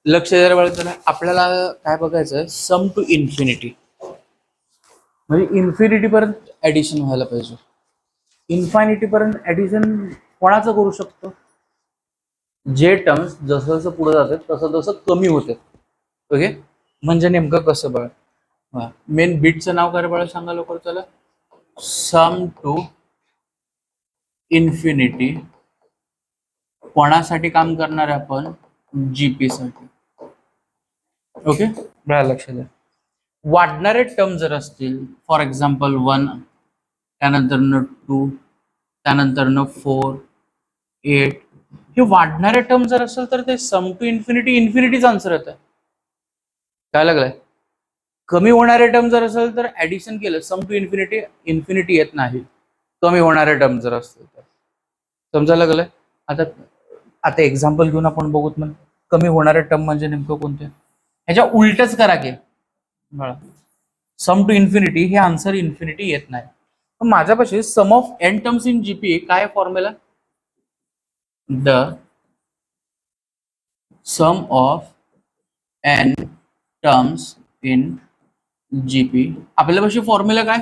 लक्ष द्यायला बाळा, आपल्याला काय बघायचं, सम टू इन्फिनिटी, म्हणजे इन्फिनिटी पर्यंत ऍडिशन व्हायला पाहिजे. इन्फायनिटी पर्यंत ऍडिशन कोणाचं करू शकतो? जे टर्म्स जसं जसं पुढे जातात तसं तसं कमी होते. ओके, म्हणजे नेमकं कसं बाळा, मेन बीटचं नाव काय बाळा सांगा लवकर. चला, सम टू इन्फिनिटी कोणासाठी काम करणार आहे आपण? जीपी साठी. ओके, बघा लक्ष द्या. वाढणारे टर्म जर असतील, फॉर एक्झाम्पल 1, त्यानंतर 2, त्यानंतर 4, 8, हे वाढणारे टर्म जर असेल तर ते सम टू इन्फिनिटी इन्फिनिटीच आन्सर येतं. काय लागलंय? कमी होणारे टर्म जर असेल तर ऍडिशन केलं सम टू इन्फिनिटी इन्फिनिटी येत नाही. कमी होणारे टर्म जर असतील तर. समजायला लागलंय? आता आता एक्झाम्पल घेऊन आपण बघूत. मग कमी होणारे टर्म म्हणजे नेमकं कोणते? ह्याच्या उलटच करा की सम टू इन्फिनिटी हे आन्सर इन्फिनिटी येत नाही. माझ्यापाशी sum of N terms in GP काय formula? The sum of N terms in GP. आपल्यापाशी फॉर्म्युला काय?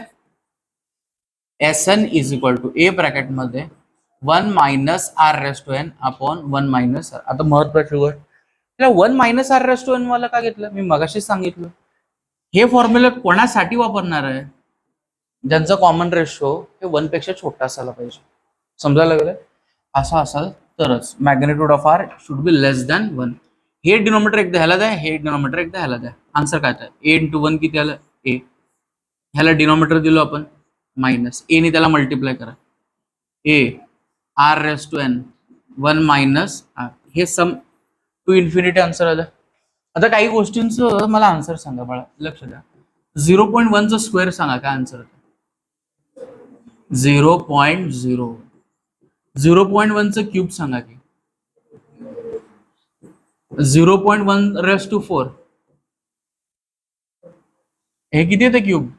S N is equal to A bracket मध्ये 1 minus R raise to N upon 1 minus R. आता महत्वाची गोष्ट, 1 minus R raise to N मला का घेतलं? मी मगाशीच सांगितलं हे फॉर्म्युला कोणासाठी वापरणार आहे? ज्यांचा कॉमन रेशो हे 1 पेक्षा छोटा असायला पाहिजे. समजायला लागलं? असं असाल तरच magnitude of r should be less than 1. हे डिनोमिनेटर एकदा ह्याला द्या, हे डिनोमिनेटर एकदा ह्याला द्या. आन्सर काय आहे? ए इंटू 1 किती आलं? ए. ह्याला डिनोमिनेटर दिलो आपण मायनस ए ने त्याला मल्टिप्लाय करा. A r raise to n 1 minus r. हे सम टू इन्फिनिटी आन्सर आलं. आता काही गोष्टींचं मला आन्सर सांगा बाळा, लक्ष द्या. 0.1 चा स्क्वेअर सांगा काय आन्सर होतं? 0.0. 0.1 चा क्यूब सांगा की. 0.1 रेस टू 4 हे किती येतं क्यूब?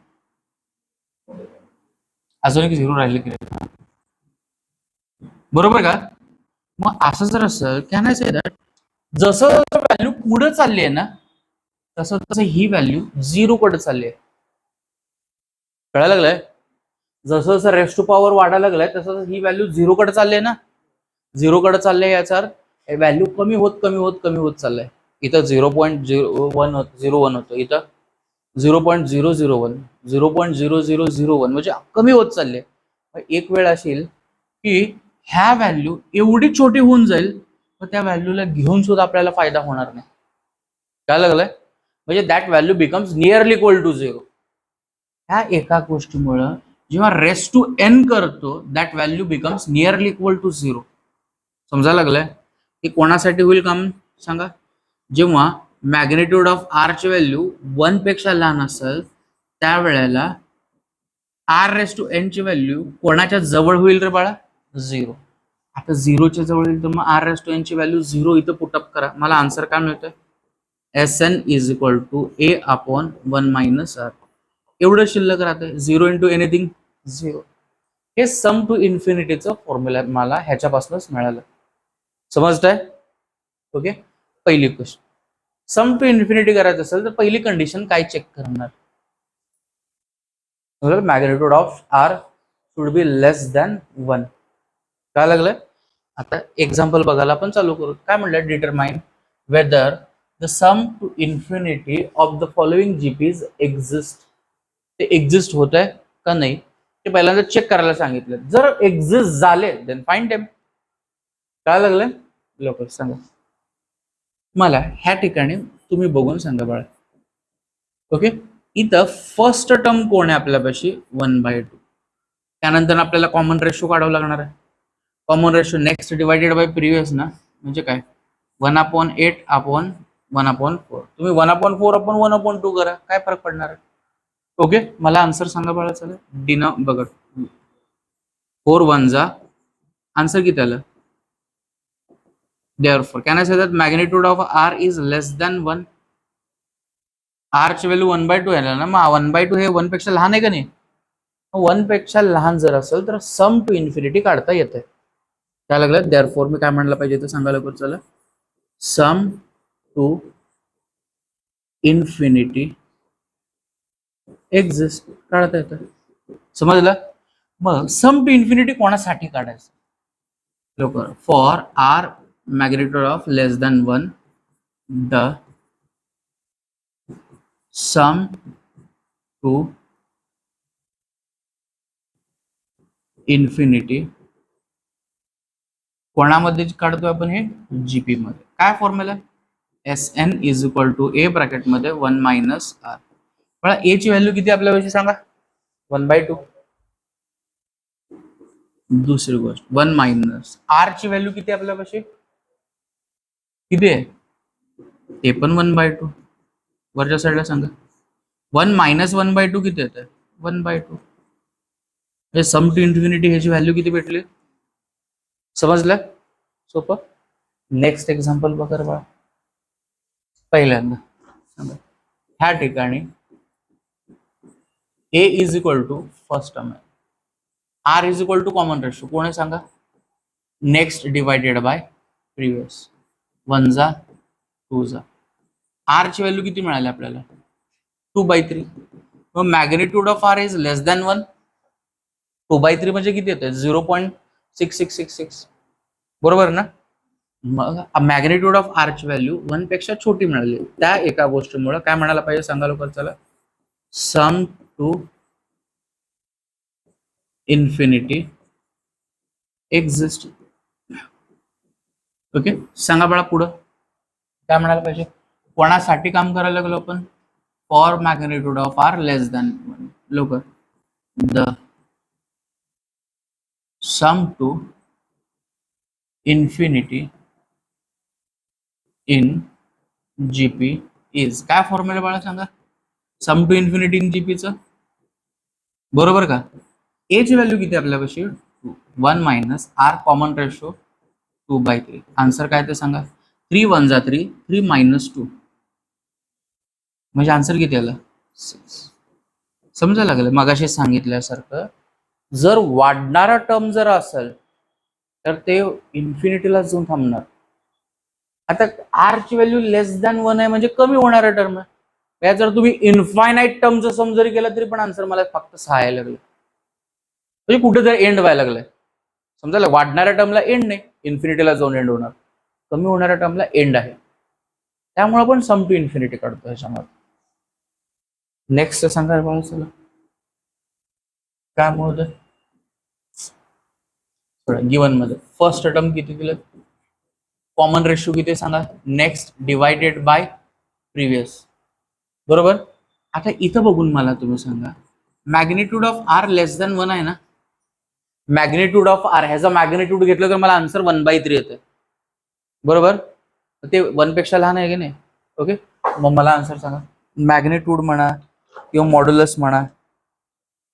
अजून एक 0 राहिले की, बरोबर का? मग असं जर असं कॅन आय से दॅट जसं व्हॅल्यू पुढे चालली आहे ना तसं तसं ही व्हॅल्यू 0 कडे चालली आहे. कळायला लागलंय? जसं जसं रेस टू पॉवर वाढायला लागलाय तसं ही व्हॅल्यू 0 कडे चालली आहे ना. 0 कडे चालले याचा अर्थ व्हॅल्यू कमी होत कमी होत कमी होत चाललंय. इथं 0.01 होतं, इथं 0.001, 0.0001 म्हणजे कमी होत चालले. एक वेळ असेल की ह्या व्हॅल्यू एवढी छोटी होऊन जाईल तर त्या व्हॅल्यूला घेऊन सुद्धा आपल्याला फायदा होणार नाही. काय लागलंय? म्हणजे that value becomes nearly equal to 0. ह्या एका गोष्टीमुळं जेव्हा रेस टू एन करतो that value becomes nearly equal to 0. समजायला लागलंय? हे कोणासाठी होईल काम सांगा? जेव्हा मॅग्निट्यूड ऑफ आर ची व्हॅल्यू 1 पेक्षा लहान असेल त्यावेळेला आर रेस टू एन ची व्हॅल्यू कोणाच्या जवळ होईल रे बाळा? 0. आता 0 च्या जवळ येईल तर मग आर रेस टू एन ची व्हॅल्यू 0 इथं पुटअप करा. मला आन्सर काय मिळतोय? S N is equal to a upon 1 minus r. एवढं शिल्लक राहतंय. 0 इंटू एनिथिंग 0. हे सम टू इन्फिनिटीचं फॉर्म्युला मला ह्याच्यापासूनच मिळालं. समजतंय? ओके, पहिली क्वेश्चन. सम टू इन्फिनिटी करायचं असेल तर पहिली कंडिशन काय चेक करणार? Magnitude of r should be less than 1. काय लागलंय? आता एक्झाम्पल बघायला आपण चालू करू. काय म्हणलं? Determine whether the sum to infinity of the following GPs exist. ते एक्झिस्ट होत आहे का नाही ते पहिल्यांदा चेक करायला सांगितलं. जर एक्झिस्ट झाले देन फाइंड देम. काय लागलंय? लवकर सांगा मला. ह्या ठिकाणी तुम्ही बघून सांगा बाळा. ओके, इथं फर्स्ट टर्म कोण आहे आपल्यापाशी? 1/2. त्यानंतर आपल्याला कॉमन रेशो काढावं लागणार आहे. Common ratio next divided by previous ना, म्हणजे काय? 1/8 अपॉन 1/4. तुम्ही 1/4 अपॉन 1/2 करा, काय फरक पडणार आहे? ओके, मला आन्सर सांगा बाळा. चला डिना बघा. 4 1 जा आन्सर किती आलं? Therefore, can I say that magnitude of R is less than 1? R ची व्हॅल्यू 1/2 आहे ना, मग 1/2 हे 1 पेक्षा लहान आहे का नाही? 1 पेक्षा लहान जर असेल तर सम टू इन्फिनिटी काढता येते. काय लागलं? Therefore मी काय म्हणलं पाहिजे तर सांगा लवकर. चला, सम टू इन्फिनिटी एक्झिस्ट काढता येतं. समजलं? मग सम टू इन्फिनिटी कोणासाठी काढायचं? लवकर. For r magnitude of less than 1 the sum to infinity कोणामध्ये काढतोय आपण हे? जीपी मध्ये. काय formula? S N is equal to a ब्रॅकेटमध्ये 1 मायनस आर. मला ए ची व्हॅल्यू किती आपल्यापाशी सांगा? 1/2. दुसरी गोष्ट 1 मायनस आर ची व्हॅल्यू किती आपल्यापाशी? किती आहे? ते पण 1/2. वरच्या साईडला सांगा. 1 मायनस 1/2 किती येतं? 1/2. हे सम टू इन्फिनिटी ह्याची व्हॅल्यू किती भेटली? समजलं? सोपं. नेक्स्ट एक्झाम्पल बघा बघा. पहिल्यांदा ह्या ठिकाणी a is equal to first term आहे, R is equal to common ratio कोण आहे सांगा? Next divided by previous. 1 जा 2 जा. आर ची व्हॅल्यू किती मिळाली आपल्याला? 2/3. मग magnitude of R is less than 1. 2/3 म्हणजे किती येतं? 0.6666. बरोबर ना? मग मॅग्निट्यूड ऑफ आर ची व्हॅल्यू 1 पेक्षा छोटी मिळाली. त्या एका गोष्टीमुळे काय म्हणायला पाहिजे सांगा लवकर चला? Sum to infinity exist. Okay, सांगा बाळा पुढं काय म्हणायला पाहिजे? कोणासाठी काम करायला लागलो आपण? For magnitude of R less than 1. लवकर. The sum to infinity in GP is. काय फॉर्म्युला बाळा सांगा? सम टू इन्फिनिटी इन जीपीचं. बरोबर का? ए ची व्हॅल्यू किती आपल्यापाशी? 1 minus R common ratio 2/3. Answer काय ते सांगा? 3 1 जा 3, 3 मायनस 2 म्हणजे आन्सर किती आला? 6. समजायला लागलं? मगाशी सांगितल्यासारखं जर वाढणारा टर्म जर असेल तर ते इन्फिनिटीला जाऊन थांबणार. आता आर ची व्हॅल्यू लेस दॅन 1 आहे म्हणजे कमी होणारा टर्म आहे. या जर तुम्ही इन्फायनाईट टर्मचं सम जरी केलं तरी पण आन्सर मला फक्त 6 यायला लागलं. म्हणजे कुठे जर एंड व्हायला लागलाय. समजायला? वाढणाऱ्या टर्मला एंड नाही, इन्फिनिटीला जाऊन एंड होणार. कमी होणाऱ्या टर्मला एंड आहे. त्यामुळे आपण सम टू इन्फिनिटी काढतो ह्याच्यामध्ये. नेक्स्ट सांगा बाळा चला. काय होतं? गिवन मध्ये फर्स्ट टर्म किती दिलं? कॉमन रेशो किती सांगा? Next divided by previous. बरोबर. आता इथं बघून मला तुम्ही सांगा, magnitude of R less than 1 आहे ना? मॅग्निट्यूड ऑफ आर ह्याचा मॅग्निट्यूड घेतलं तर मला आन्सर 1/3 येते. बरोबर. ते 1 पेक्षा लहान आहे की नाही? ओके, मग मला आन्सर सांगा. मॅग्निट्यूड म्हणा किंवा मॉड्युलस म्हणा.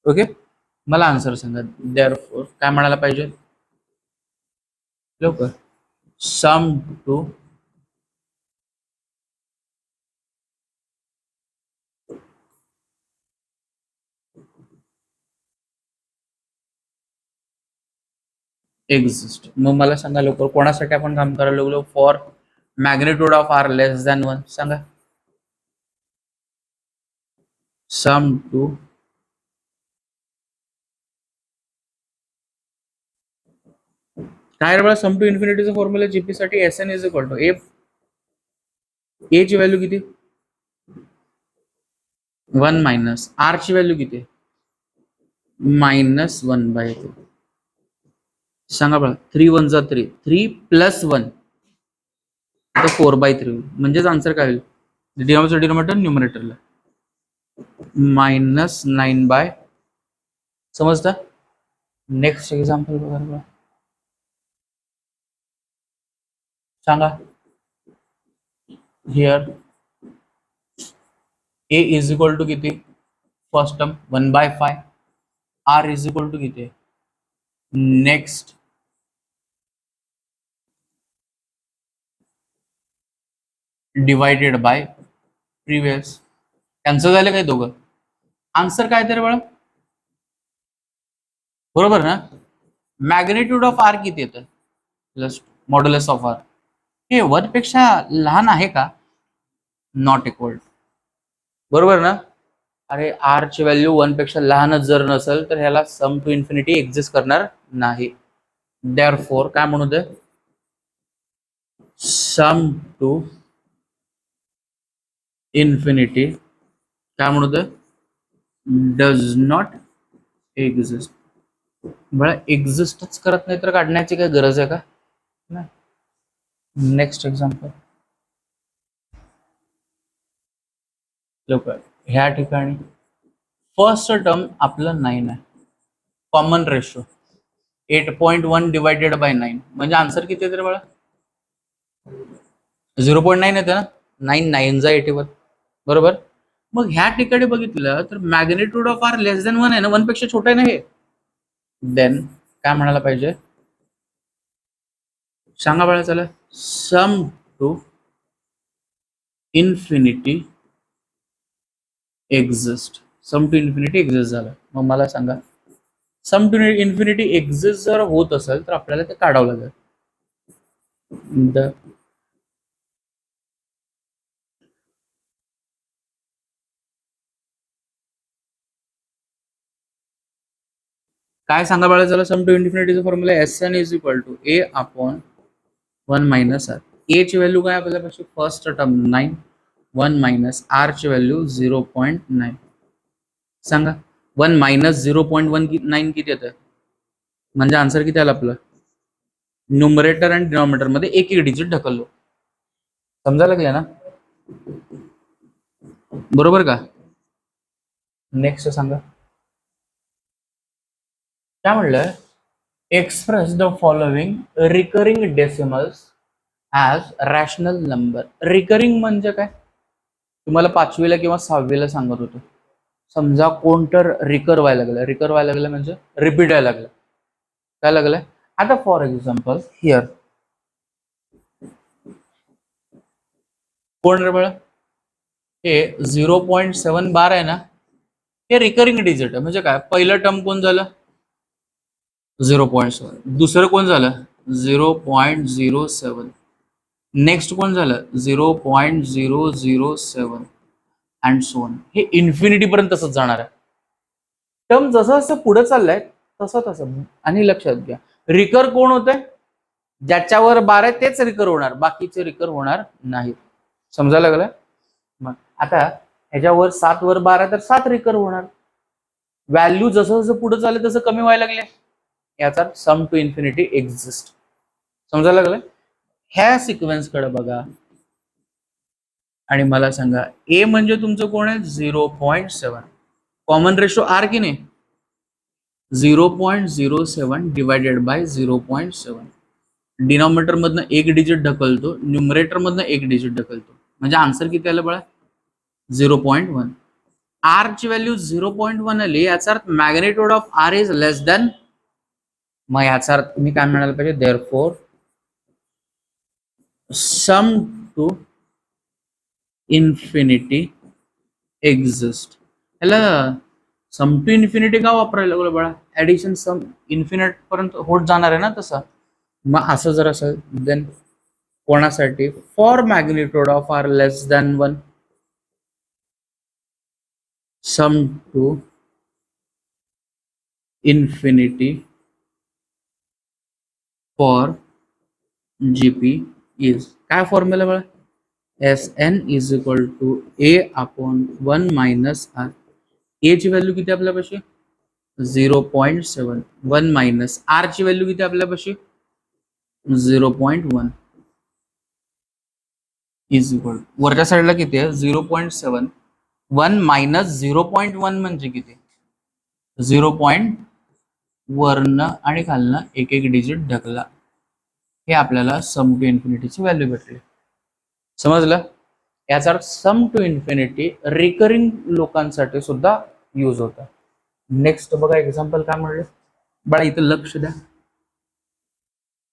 ओके, मला आन्सर सांगा. देअरफॉर काय म्हणायला पाहिजे लवकर? Sum to exist. मग मला सांगा लवकर कोणासाठी आपण काम करायला लागलो? For magnitude of R less than 1. सांगा. सम टू काय बघा, सम टू इन्फिनिटीचा फॉर्म्युला जीपी साठी S N is equal to a. A ची व्हॅल्यू किती? 1 मायनस आर ची व्हॅल्यू किती? -1/2. सांगा बघा. 3 1 जा 3, 3 + 1 तर 4/3. म्हणजेच आन्सर काय होईल? डिनॉमिनेटर न्यूमरेटरला -9/. समजता? नेक्स्ट एक्झाम्पल बघा. सांगा. Here A is equal to किती? First term 1/5. R is equal to किती? Next divided by previous. Cancel झाले काय दोघं? आन्सर काय तर बघा. बरोबर ना? मॅग्निट्यूड ऑफ आर किती येतं? प्लस मॉड्युलस ऑफ आर हे 1 पेक्षा लहान आहे का? Not equal. बरोबर ना? अरे आर ची व्हॅल्यू 1 पेक्षा लहानच जर नसेल तर ह्याला सम टू इन्फिनिटी एक्झिस्ट करणार नाही. देअरफॉर काय म्हणू दे, सम टू इन्फिनिटी काय म्हणू दे, डज नॉट एक्झिस्ट. बरं एक्झिस्टच करत नाही तर काढण्याची काय गरज आहे का? नाही. Next example. लोक ह्या ठिकाणी फर्स्ट टर्म आपलं 9 आहे, कॉमन रेशो 8.1 डिवायडेड बाय 9 म्हणजे आन्सर किती येते बाळा? 0.9 येते ना. 9 9 जा 81 बरोबर. मग ह्या ठिकाणी बघितलं तर magnitude of R less than 1 आहे ना, 1 पेक्षा छोटा आहे ना हे. देन काय म्हणायला पाहिजे, सांगा बाळा चला, sum to infinity exist. Sum to infinity exist झालं. मग मला सांगा, सम टू इन्फिनिटी एक्झिस्ट जर होत असेल तर आपल्याला ते काढावं लागेल. काय सांगा बाळा चला, सम टू इन्फिनिटीचा formula S N is equal to a upon 1 minus R. ए ची व्हॅल्यू काय आपल्यापाशी, फर्स्ट टर्म 9, 1 मायनस आर ची व्हॅल्यू 0.9. सांगा 1 मायनस 0.19 किती येतं, म्हणजे आन्सर किती आलं आपलं? न्यूमरेटर आणि डिनॉमिनेटर मध्ये एक एक डिजिट ढकललो. समजायला लागलं ना? बरोबर का? नेक्स्ट सांगा काय म्हणलं, express the following recurring decimals as rational number. Recurring म्हणजे काय, तुम्हाला 5वीला किंवा 6वीला सांगत होतो. समजा कोणतर रिकर व्हायला लागलं, रिकर व्हायला लागलं म्हणजे रिपीट व्हायला लागलं, काय लागलं. आता फॉर एक्झाम्पल हिअर कोण रे बळ, हे 0.7 बार आहे ना, हे रिकरिंग डिजिट आहे. म्हणजे काय, पहिलं टर्म कोण झालं 0.7, दुसरं कोण झालं 0.07, नेक्स्ट कोण झालं 0.007 अँड सो ऑन. हे इन्फिनिटी पर्यंत तसंच जाणार आहे. टर्म जसं जसं पुढे चाललंय तसं तसं. आणि लक्षात घ्या, रिकर कोण होतंय, ज्याच्यावर बार आहे तेच रिकर होणार, बाकीचे रिकर होणार नाहीत. समजायला लागलं. मग आता ह्याच्यावर 7 वर 12 तर 7 रिकर होणार. व्हॅल्यू जसं जसं पुढे चाललं तसं कमी व्हायला लागले, याचा सम टू इन्फिनिटी एक्झिस्ट. समजायला लागलं. ह्या सिक्वेन्स कडे बघा आणि मला सांगा, ए म्हणजे तुमचं कोण आहे 0.7, कॉमन रेशो आर की नाही, 0.07 डिवायडेड बाय 0.7. डिनॉमिनेटर मधनं एक डिजिट ढकलतो, न्यूमरेटर मधनं एक डिजिट ढकलतो, म्हणजे आन्सर किती आलं बळा 0.1. आर ची व्हॅल्यू 0.1 आली, याचा अर्थ magnitude of R is less than. मग याचा अर्थ मी काय म्हणायला पाहिजे, therefore sum to infinity exist. ह्याला सम टू इन्फिनिटी का वापरायला लागलं बाळा, ऍडिशन सम इन्फिनिट पर्यंत होत जाणार आहे ना तसं. मग असं जर असेल देन कोणासाठी, for magnitude of R less than 1 sum to infinity for GP is. काय फॉर्म्युला बघा, S N is equal to a upon 1 minus R. ए ची व्हॅल्यू किती आपल्यापाशी 0.7, 1 मायनस आर ची व्हॅल्यू किती आपल्यापाशी 0.1 इज इक्वल, वरच्या साईडला किती आहे 0.7, 1 मायनस 0.1 म्हणजे किती 0. वरनं आणि खालनं एक एक डिजिट ढकला, हे आपल्याला सम टू इन्फिनिटीची व्हॅल्यू भेटली. समजलं. याचा अर्थ सम टू इन्फिनिटी रिकरिंग लोकांसाठी सुद्धा यूज होतं. नेक्स्ट बघा एक्झाम्पल काय म्हणले बाळा, इथं लक्ष द्या.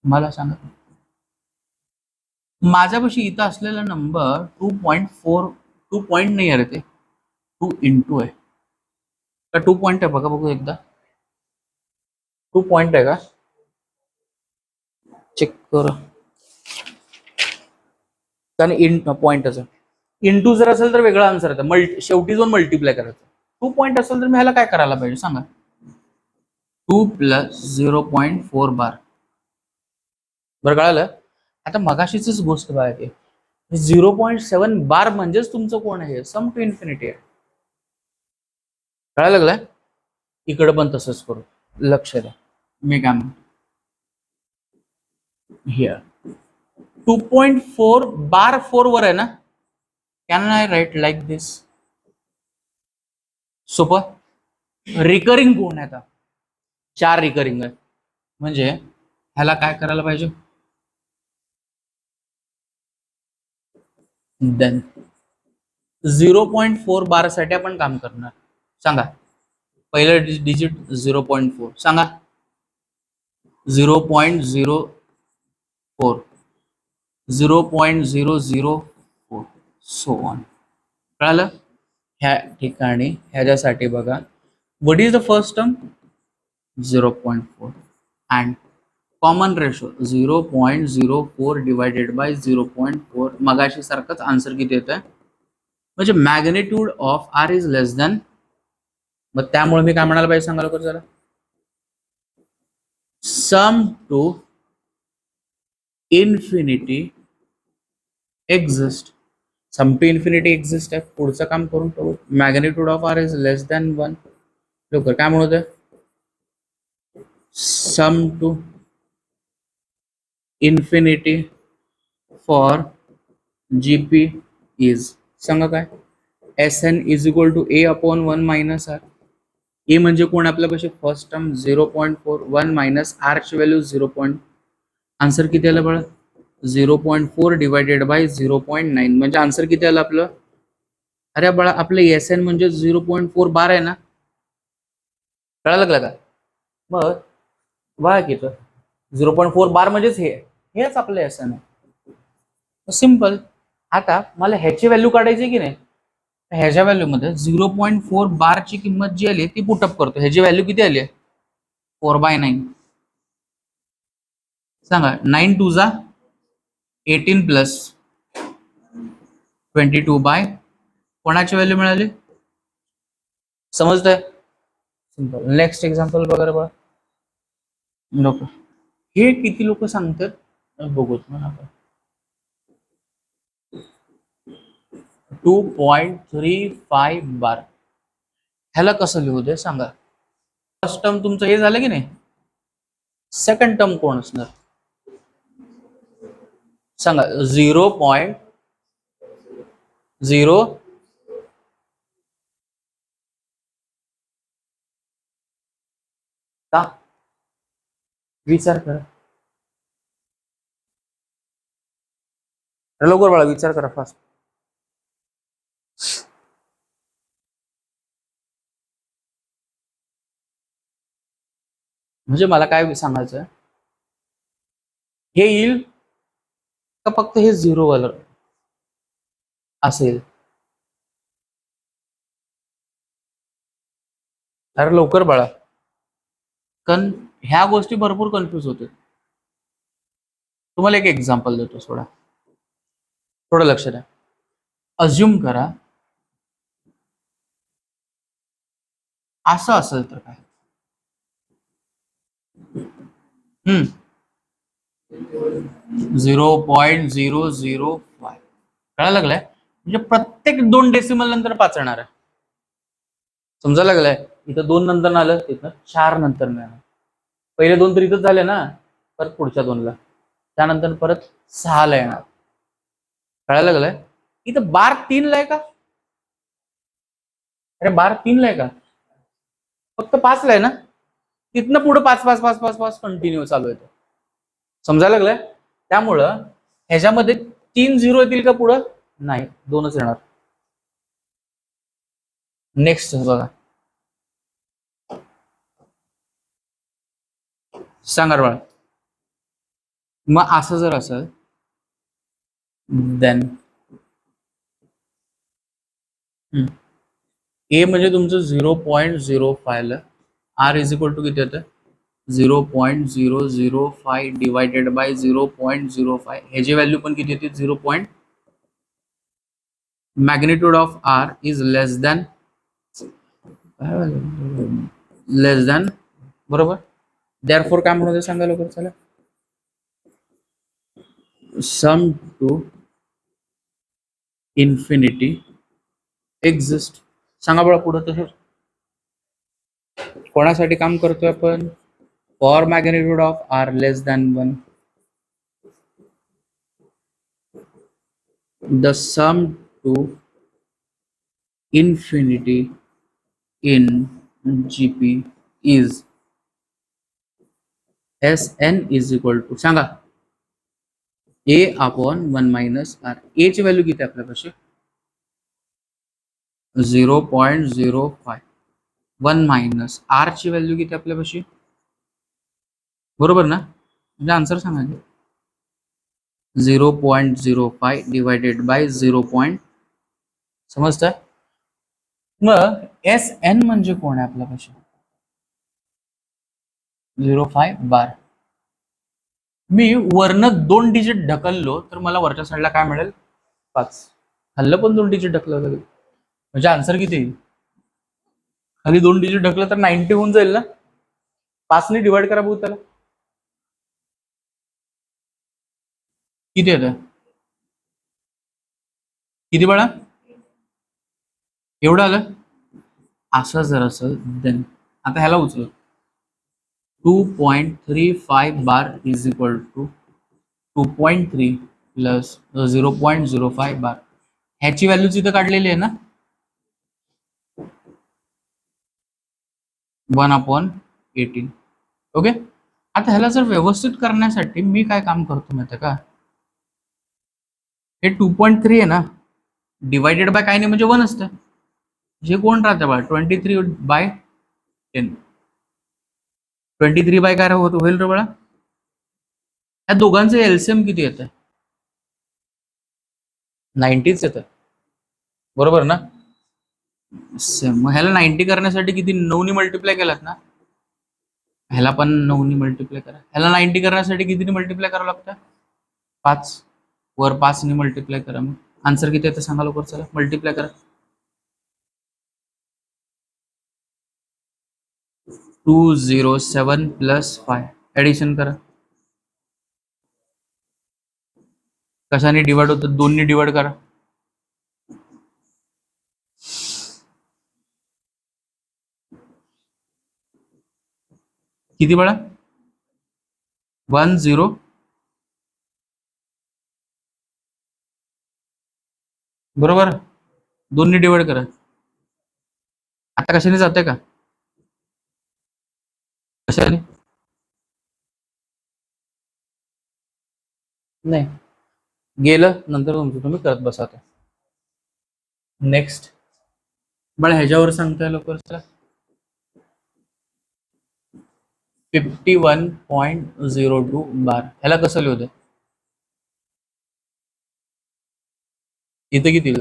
मला सांगा, माझ्यापाशी इथं असलेला नंबर 2.4, 2 पॉईंट नाही आहे ते 2 इंटू आहे का 2 पॉईंट आहे, बघा बघू एकदा 2 पॉईंट आहे का, चेक कर. त्याने इन पॉइंटच आहे. इंटू जर असेल तर वेगळा आन्सर येतं, शेवटी जाऊन मल्टिप्लाय करायचं. 2 पॉईंट असेल तर मी ह्याला काय करायला पाहिजे सांगा. 2 प्लस 0.4 बार. बरं कळालं. आता मगाशीच गोष्ट बघा की 0.7 बार म्हणजेच तुमचं कोण आहे, सम टू इन्फिनिटी आहे. कळायला लागलाय. इकडे पण तसंच करू, लक्ष द्या. मी काय म्हणतो हिअर 2.4 बार 4 वर आहे ना. कॅन आय राईट लाईक दिस. सोपं. रिकरिंग कोण आहे आता, 4 रिकरिंग आहे म्हणजे ह्याला काय करायला पाहिजे. देन 0.4 बार साठी आपण काम करणार. सांगा पहिलं डिजिट 0.4 सांगा. 0.04 0.004 सो ऑन. कळालं. ह्या ठिकाणी ह्याच्यासाठी बघा what is the first term 0.4 and common ratio 0.04 divided by 0.4. मगाशी सारखंच आन्सर किती येतोय म्हणजे magnitude of R is less than. मग त्यामुळे मी काय म्हणायला पाहिजे सांगा लवकर जरा. Sum to infinity exist. Sum to infinity exist आहे. पुढचं काम करून ठेवू. Magnitude of R is less than 1. लवकर काय म्हणत आहे. Sum to infinity for GP is सांगा काय. S N is equal to a upon 1 minus R. A म्हणजे कोण आपल्यापाशी फर्स्ट टर्म 0.4 1 मायनस आर ची व्हॅल्यू 0. आन्सर किती आलं बघा 0.4 डिवायडेड बाय 0.9 म्हणजे आन्सर किती आलं आपलं. अरे बाळा आपलं एस एन म्हणजे 0.4 बार आहे ना. कळायला लागलं का. मग बघा की 0.4 बार म्हणजेच हेच आपलं एस एन आहे. सिम्पल. आता मला ह्याची व्हॅल्यू काढायची की नाही. ह्याच्या व्हॅल्यू मध्ये 0.4 बारची किंमत जी आली ती पुटअप करतो. ह्याची व्हॅल्यू किती आली 4/9. सांगा 9 2 जा 18 प्लस 22/. कोणाची व्हॅल्यू मिळाली समजतंय. सिंपल. नेक्स्ट एक्झाम्पल वगैरे बघा. नको हे किती लोक सांगतात बघूत म्हणा आपण. 2.35 बार ह्याला कसं लिहू दे सांगा. फर्स्ट टर्म तुमचं हे झालं की नाही. सेकंड टर्म कोण असणार सांगा. 0.0 का विचार करा. लवकर बाळा विचार करा फास्ट. म्हणजे मला काय सांगायचं हे येईल का फक्त हे 0 वाला असेल. अरे लवकर बाळा कारण ह्या गोष्टी भरपूर कन्फ्युज होते. तुम्हाला एक एक्झाम्पल देतो सोडा. थोडं लक्ष द्या. अज्युम करा असं असेल तर काय. 0.005 कळायला लागलाय. म्हणजे प्रत्येक 2 डेसिमल नंतर 5 येणार आहे. समजायला लागलाय. इथं 2 नंतर आलं तिथं 4 नंतर मिळणार. पहिले 2 तर इथंच झाले ना. परत पुढच्या 2ला त्यानंतर परत 6ला येणार. कळायला लागलाय. इथं बार 3ला आहे का. अरे बार 3ला आहे का फक्त 5ला आहे ना. तिथनं पुढे 5 5 5 5 5 कंटिन्यू चालू आहे. समजायला लागलंय. त्यामुळं ह्याच्यामध्ये 3 0 येतील का पुढं नाही 2च येणार. नेक्स्ट बघा सांगा बाळा. मग असं जर असेल देन ए म्हणजे तुमचं 0.05 ला आर इज इक्वल टू किती येतं 0.005 डिवायडेड बाय 0.05. ह्याची व्हॅल्यू पण किती येते 0. Magnitude of R is less than बरोबर. देअरफॉर काय म्हणून सांगा लवकर चला. Sum to infinity exist. सांगा बघा पुढे तसं कोणासाठी काम करतोय आपण. For magnitude of R less than 1 the sum to infinity in GP is Sn is equal to सांगा a अपॉन 1 मायनस आर. ए ची व्हॅल्यू किती आपल्यापाशी 0.05. 1 मायनस आर ची व्हॅल्यू किती आपल्यापाशी बरोबर ना. म्हणजे आन्सर सांगा 0.05 डिवायडेड बाय 0. समजतंय. मग Sn म्हणजे कोण आहे आपल्यापाशी 0.5 बार. मी वरनं 2 डिजिट ढकललो तर मला वरच्या साईडला काय मिळेल 5. खाल्लं पण 2 डिजिट ढकललं म्हणजे आन्सर किती येईल. खाली 2 डिजिट ढकलं तर 90 होऊन जाईल ना. 5 ने डिवाइड करा बघू त्याला किती येतं. किती बाळा एवढं आलं. असं जर असेल देन आता ह्याला उचल 2.35 bar is equal to 2.3 plus 0.05 bar. ह्याची व्हॅल्यू तिथं काढलेली आहे ना 1/18. ओके. आता ह्याला जर व्यवस्थित करण्यासाठी मी काय काम करतो माहिती का. हे 2.3 आहे ना डिवायडेड बाय काय नाही म्हणजे 1 असतं. जे कोण राहतं बा 23/10. 23 बाय काय होईल रे बाळा. या दोघांचं एलसीएम किती येतं 90च येतं बरोबर ना. मग ह्याला 90 करण्यासाठी किती 9 ने मल्टिप्लाय केलात ना. ह्याला पण 9 ने मल्टिप्लाय करा. ह्याला 90 करण्यासाठी किती मल्टिप्लाय करावं लागतं 5. वर 5 ने मल्टिप्लाय करा. मग आन्सर किती येतं सांगा लवकर चला. मल्टिप्लाय करा 207 प्लस 5. ऍडिशन करा. कशाने डिवाइड होतं 2 ने डिवाइड करा. किती बाळा 10 बरोबर. 2 ने डिवाइड करा. आता कशाने जाते का कशाने नाही गेलं नंतर तुमचं तुम्ही करत बसा. नेक्स्ट बरं ह्याच्यावर सांगताय लवकर चला 51.02 बार. ह्याला कसं लिहूदे इथं किती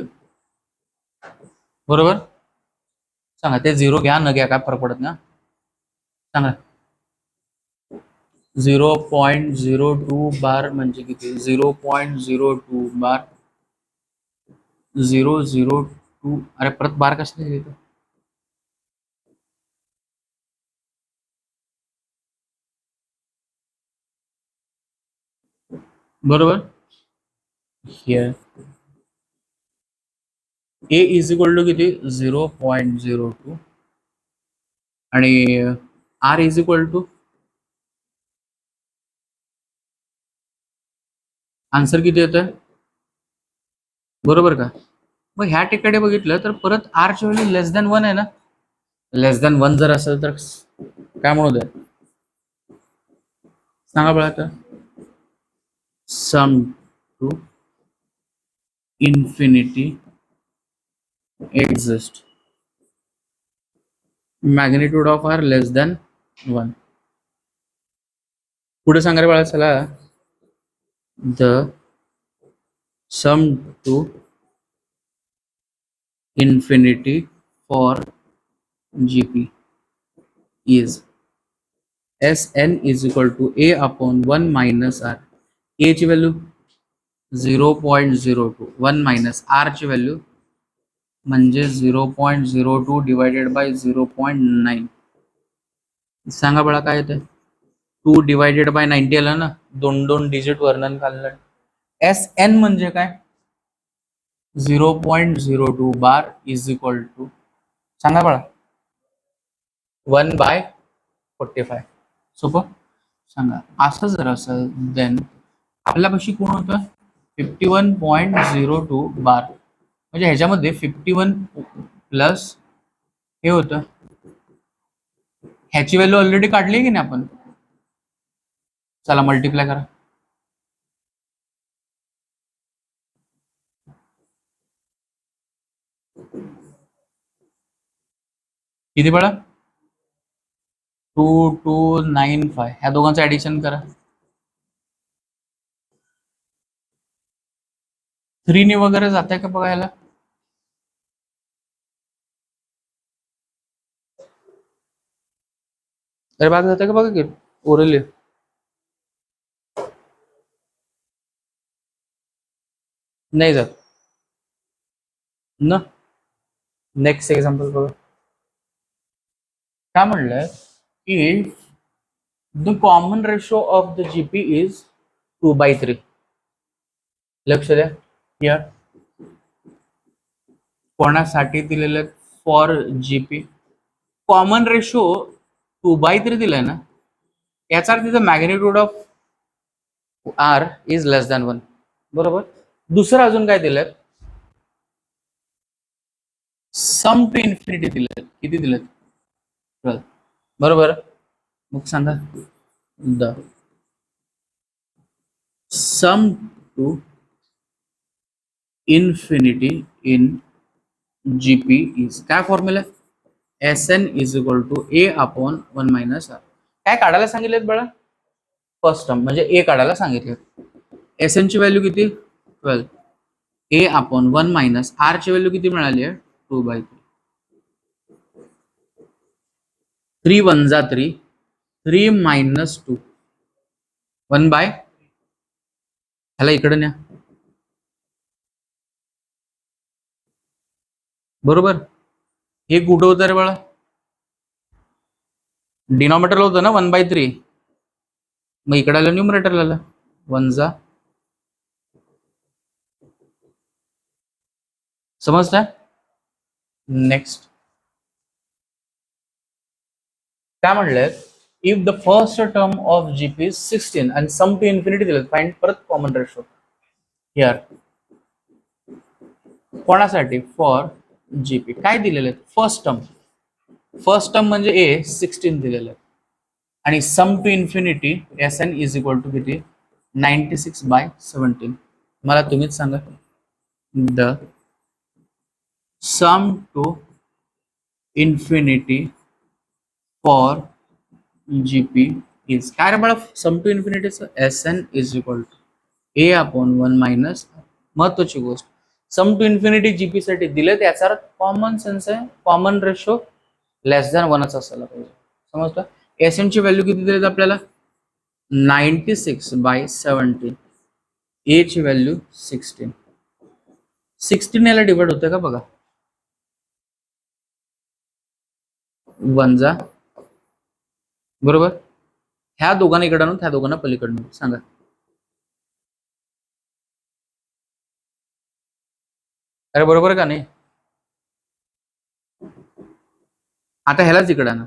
बरोबर. सांगा ते 0 घ्या न घ्या काय फरक पडत ना. सांगा 0.02 बार म्हणजे किती 0.02 बार 002. अरे परत बार कशाने लिहितो बरोबर. Here A is equal to किती 0.02 आणि R is equal to answer किती येतं बरोबर का. मग ह्या ठिकाणी बघितलं तर परत आर ची व्हॅल्यू लेस दॅन 1 आहे ना. लेस दॅन 1 जर असेल तर काय म्हणू द्या सांगा बघा आता. Sum to infinity exist magnitude of R less than 1. पुढे सांगा रे बाळा चला. The sum to infinity for GP is Sn is equal to a upon 1 minus R. ए ची व्हॅल्यू 0.02 1 मायनस आर ची व्हॅल्यू म्हणजे 0.02 डिवायडेड बाय 0.9. सांगा बळा काय येते. 2 डिवायडेड बाय 90 आलं ना, दोन दोन डिजिट वर्णन काढलं. एस एन म्हणजे काय, 0.02 बार इज इक्वल टू, सांगा बळा, 1/45. सोपं. सांगा. असं जर असेल देन आपल्यापाशी कोण होतं, 51.02 बार. म्हणजे ह्याच्यामध्ये 51 प्लस हे होतं, ह्याची व्हॅल्यू ऑलरेडी काढली की नाही आपण. चला मल्टिप्लाय करा. किती पडा, 2295. ह्या दोघांचं ऍडिशन करा. 3 ने वगैरे जाते का बघायला. अरे भाग जाते का बघा की ओरली. नाही जात ना. नेक्स्ट एक्झाम्पल बघा. काय म्हणलंय की the common ratio of the GP is 2/3. लक्ष द्या. या कोणासाठी दिलेलं, फॉर जीपी कॉमन रेशो 2/3 दिलाय ना, याचा अर्थ तिथं magnitude of R is less than 1. बरोबर. दुसरं अजून काय दिलंय, सम टू इन्फिनिटी दिलेत. किती दिलेत, 12. बरोबर. मग सांगा, the sum to infinity in GP is, काय formula, S N is equal to a upon 1 minus r. काय काढायला सांगितलेत बळा, फर्स्ट टर्म म्हणजे ए काढायला सांगितले. एस एन ची व्हॅल्यू किती, 12. ए अपॉन 1 मायनस आर ची व्हॅल्यू किती मिळाली आहे, 2/3. 3 1 जा 3, 3 मायनस 2, 1 बाय, ह्याला इकडे न्या. बरोबर. हे कुठं होतं रे बाळा, डिनॉमिनेटरला होतं ना 1/3. मग इकडे आलं न्यूमरेटरला आलं, 1 जा. समजता. नेक्स्ट काय म्हणलंय, if the first term of GP is 16 आणि सम टू इन्फिनिटी दिलं, फाइंड परत कॉमन रेशो. हिअर कोणासाठी, फॉर जीपी काय दिलेलं आहे, फर्स्ट टर्म. फर्स्ट टर्म म्हणजे ए 16 दिलेलं आहे आणि sum to infinity S N is equal to किती, 96/17. मला तुम्हीच सांगा, the sum to infinity for GP is, काय रे बाळा, सम टू इन्फिनिटीचं S N is equal to a upon 1 minus. महत्वाची गोष्ट, सम टू इन्फिनिटी जीपी साठी दिले, त्याचा कॉमन सेन्स आहे, कॉमन रेशो लेस दॅन 1च असायला पाहिजे. समजतं. एस एन ची व्हॅल्यू किती दिलेत आपल्याला, 96/17. ए ची व्हॅल्यू 16. 16 याला डिवाइड होतं का बघा, 1 जा. बरोबर. ह्या दोघांना इकडं आणून त्या दोघांना पलीकडून सांगा. अरे बरोबर का नाही. आता ह्यालाच इकडं आणा,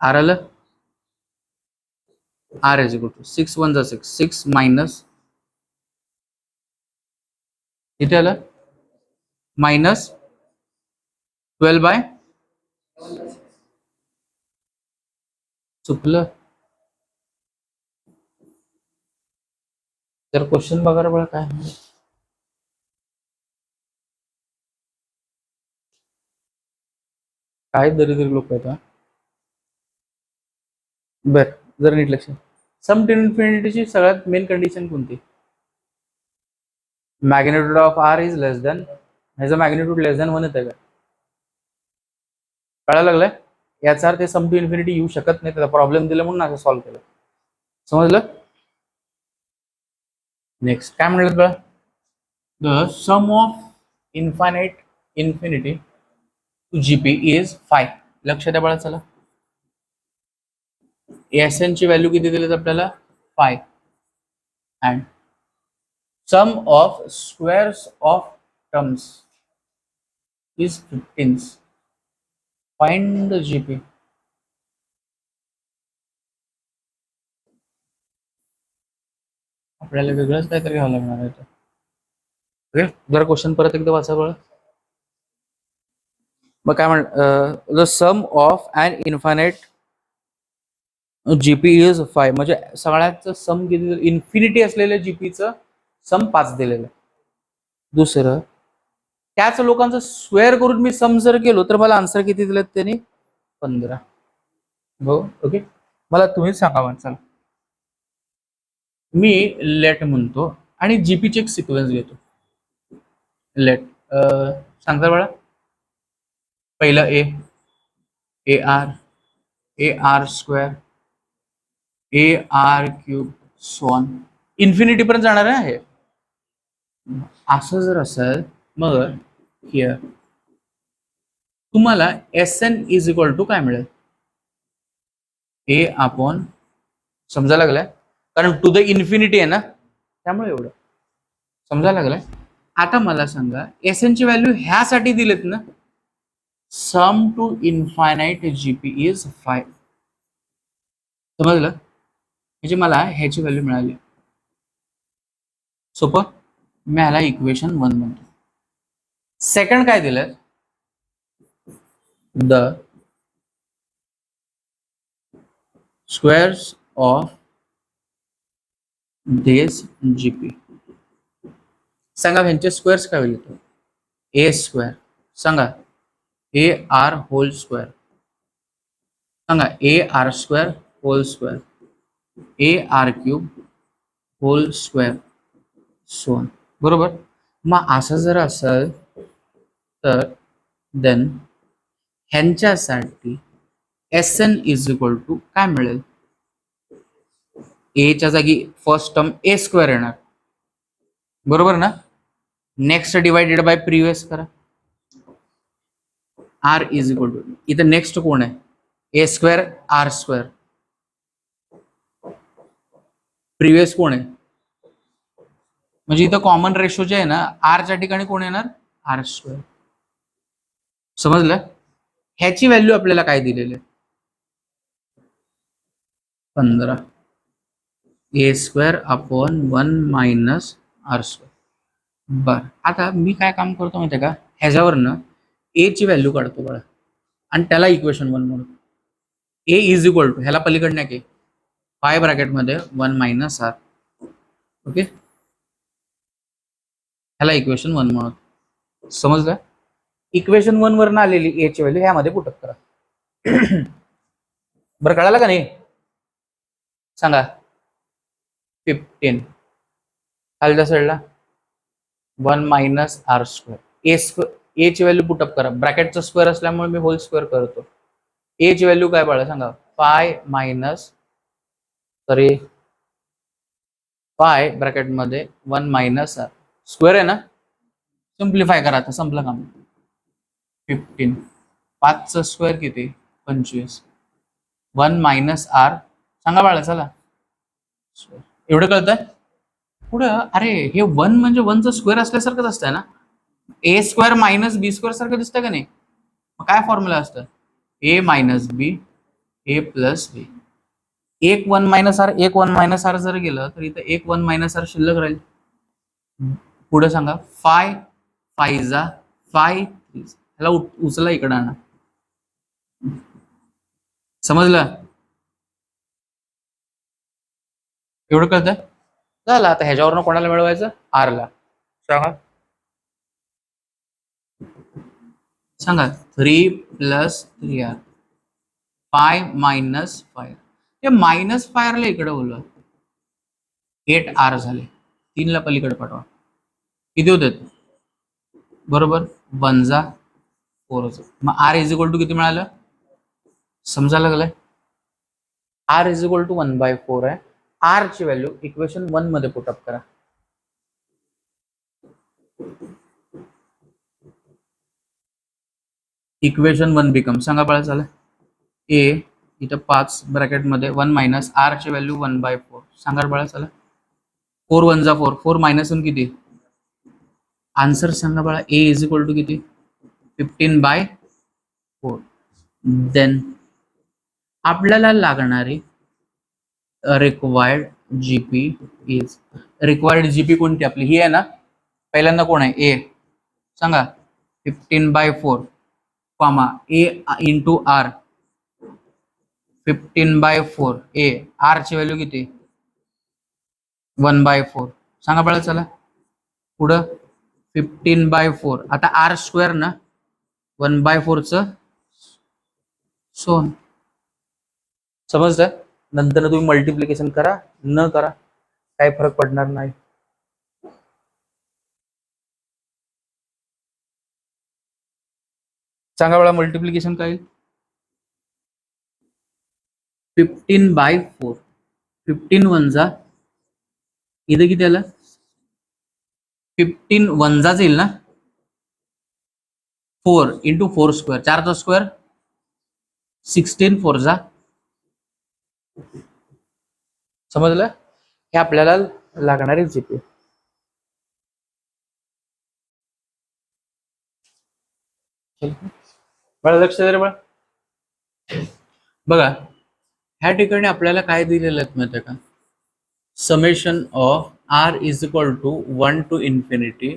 आर आलं, आर इज इक्वल टू 6 1 जा 6, 6 मायनस, इथे आलं मायनस 12 बाय, चुकलं तर क्वेश्चन बघा बघा काय. काय दरिद्री लोक आहेत. बर, जर नीट लक्ष, सम टू इन्फिनिटीची सगळ्यात मेन कंडिशन कोणती, magnitude of R is less than, ह्याचं मॅग्निट्यूड लेस दॅन 1 येतं का, कळायला लागलंय. याचा अर्थ सम टू इन्फिनिटी येऊ शकत नाही, त्याचा प्रॉब्लेम दिला म्हणून असं सॉल्व्ह केलं. समजलं. नेक्स्ट काय म्हणलं बघा, the sum of infinity to GP is 5. लक्ष द्या बाळा. चला, एस एन ची व्हॅल्यू किती दिली आपल्याला? 5. And sum of squares of terms is 15. Find the GP. आपल्याला वेगळंच काहीतरी घ्यावं लागणार आहे. ओके, जरा क्वेश्चन परत एकदा वाचा बरं. मग काय म्हण, the sum of an infinite GP is 5. म्हणजे सगळ्याचं सम किती? इन्फिनिटी असलेल्या जीपीचं सम 5 दिलेलं आहे. दुसरं, त्याच लोकांचं स्क्वेअर करून मी सम जर केलो तर मला आन्सर किती दिलेत त्यांनी? 15. हो, ओके. मला तुम्हीच सांगा. चला, मी लेट म्हणतो आणि जीपीचे एक सिक्वेन्स घेतो. लेट सांगता बाळा. पहिलं A R square, A R cube, so on infinity पर्यंत जाणार आहे. असं जर असेल मग हिअर तुम्हाला S N is equal to काय मिळेल? ए अपॉन, समजायला लागलाय? कारण टू द इन्फिनिटी आहे ना, त्यामुळे एवढं समजायला लागलाय. आता मला सांगा, एस एन ची व्हॅल्यू ह्यासाठी दिलेत ना, सम टू इन्फायनाइट जीपी इज 5. समजलं? म्हणजे मला ह्याची व्हॅल्यू मिळाली. सोपं. मी ह्याला इक्वेशन 1 म्हणतो. सेकंड काय दिलं? The squares of this GP. सांगा ह्यांचे स्क्वेअर्स काय होईल? ए स्क्वेअर, सांगा ए आर होल स्क्वेअर, सांगा A R square whole square, A R cube whole square, so on. बरोबर. मग असं जर असेल तर देन ह्यांच्यासाठी S N is equal to काय मिळेल? एच्या जागी फर्स्ट टर्म ए स्क्वेअर येणार. बरोबर ना? नेक्स्ट डिवाइडेड बाय प्रिव्हियस करा. आर इज इक्वल टू, इथं नेक्स्ट कोण आहे? ए स्क्वेअर आर स्क्वेअर. प्रिव्हियस कोण आहे? म्हणजे इथं कॉमन रेशो जे आहे ना, आरच्या ठिकाणी कोण येणार? R square. समजलं? ह्याची व्हॅल्यू आपल्याला काय दिलेली आहे? 15. A square upon 1 minus R square. बर, आता मी काय काम करतो माहिती आहे का? ह्याच्यावरनं ए ची व्हॅल्यू काढतो बघा आणि त्याला इक्वेशन 1 म्हणतो. ए इज इक्वल टू ह्याला पलीकडण्या के 5 ब्रॅकेटमध्ये 1 मायनस आर. ओके, ह्याला इक्वेशन 1 म्हणतो. समजलं? इक्वेशन 1 वरनं आलेली ए ची व्हॅल्यू ह्यामध्ये पुटअप करा. बरं, कळालं का नाही? सांगा. 15 खालच्या साईडला 1 मायनस आर स्क्वेअर. ए ची व्हॅल्यू पुटअप करा. ब्रॅकेटचा स्क्वेअर असल्यामुळे मी होल स्क्वेअर करतो. ए ची व्हॅल्यू काय बाळा सांगा? 5 मायनस, सॉरी 5 ब्रॅकेटमध्ये 1 मायनस आर स्क्वेअर आहे ना. सिम्प्लिफाय करा. आता संपलं काम. 15 5चा स्क्वेअर किती? 25. 1 मायनस आर सांगा बाळा. चला, एवढं कळतंय पुढं? अरे हे 1 म्हणजे 1चा स्क्वेअर असल्यासारखंच असतंय ना. ए स्क्वेअर मायनस बी स्क्वेअर सारखं दिसतंय का नाही? मग काय फॉर्म्युला असतं? ए मायनस बी ए प्लस बी. एक 1 मायनस आर, एक 1 मायनस आर जर गेलं तर इथं एक 1 मायनस आर शिल्लक राहील. पुढे सांगा. 5 5 जा 5 ह्याला उचला इकडं आणा. समजलं? एवढं कळतंय? झालं. आता ह्याच्यावरनं कोणाला मिळवायचं? आर ला. सांगा सांगा. 3 प्लस 3 आर, 5 मायनस 5. ते मायनस 5 ला इकडे बोलवा. 8 आर झाले. 3 ला पलीकडे पाठवा. किती होते? बरोबर 1 जा 4. मग आर इज इक्वल टू किती मिळालं? समजायला लागलंय? आर इज इक्वल टू 1/4 आहे. आर ची व्हॅल्यू इक्वेशन 1 मध्ये पुटअप करा. इक्वेशन 1 बिकम, सांगा बाळा चला. ए इथं 5 ब्रॅकेटमध्ये 1 मायनस आर ची व्हॅल्यू 1/4, सांगा बाळा चला. 4 1 जा 4, 4 मायनस 1 किती? आन्सर सांगा बाळा. ए इज इक्वल टू किती? 15/4. देन आपल्याला लागणारी required GP is, required GP कोणती आपली ही आहे ना. पहिल्यांदा कोण आहे? ए, सांगा. 15/4 कॉमा ए इंटू आर. 15/4 ए, आर ची व्हॅल्यू किती? 1/4, सांगा बाळा चला. पुढं 15/4, आता आर स्क्वेअर ना, 1/4 च सोन. समजलं? नंतर तुम्ही मल्टिप्लिकेशन करा न करा काही फरक पडणार नाही. सांगा बघा मल्टिप्लिकेशन काय येईल? 15/4, 15 1 जा, इथे किती आलं? 15 1 जाच येईल ना. 4 इंटू 4 स्क्वेअर, 4 चा स्क्वेअर 16 4 जा. समजलं? हे आपल्याला लागणारे जीपी. बघा लक्ष द्या बघा. बघा ह्या ठिकाणी आपल्याला काय दिलेलं आहे माहिती आहे का? Summation of R is equal to 1 to infinity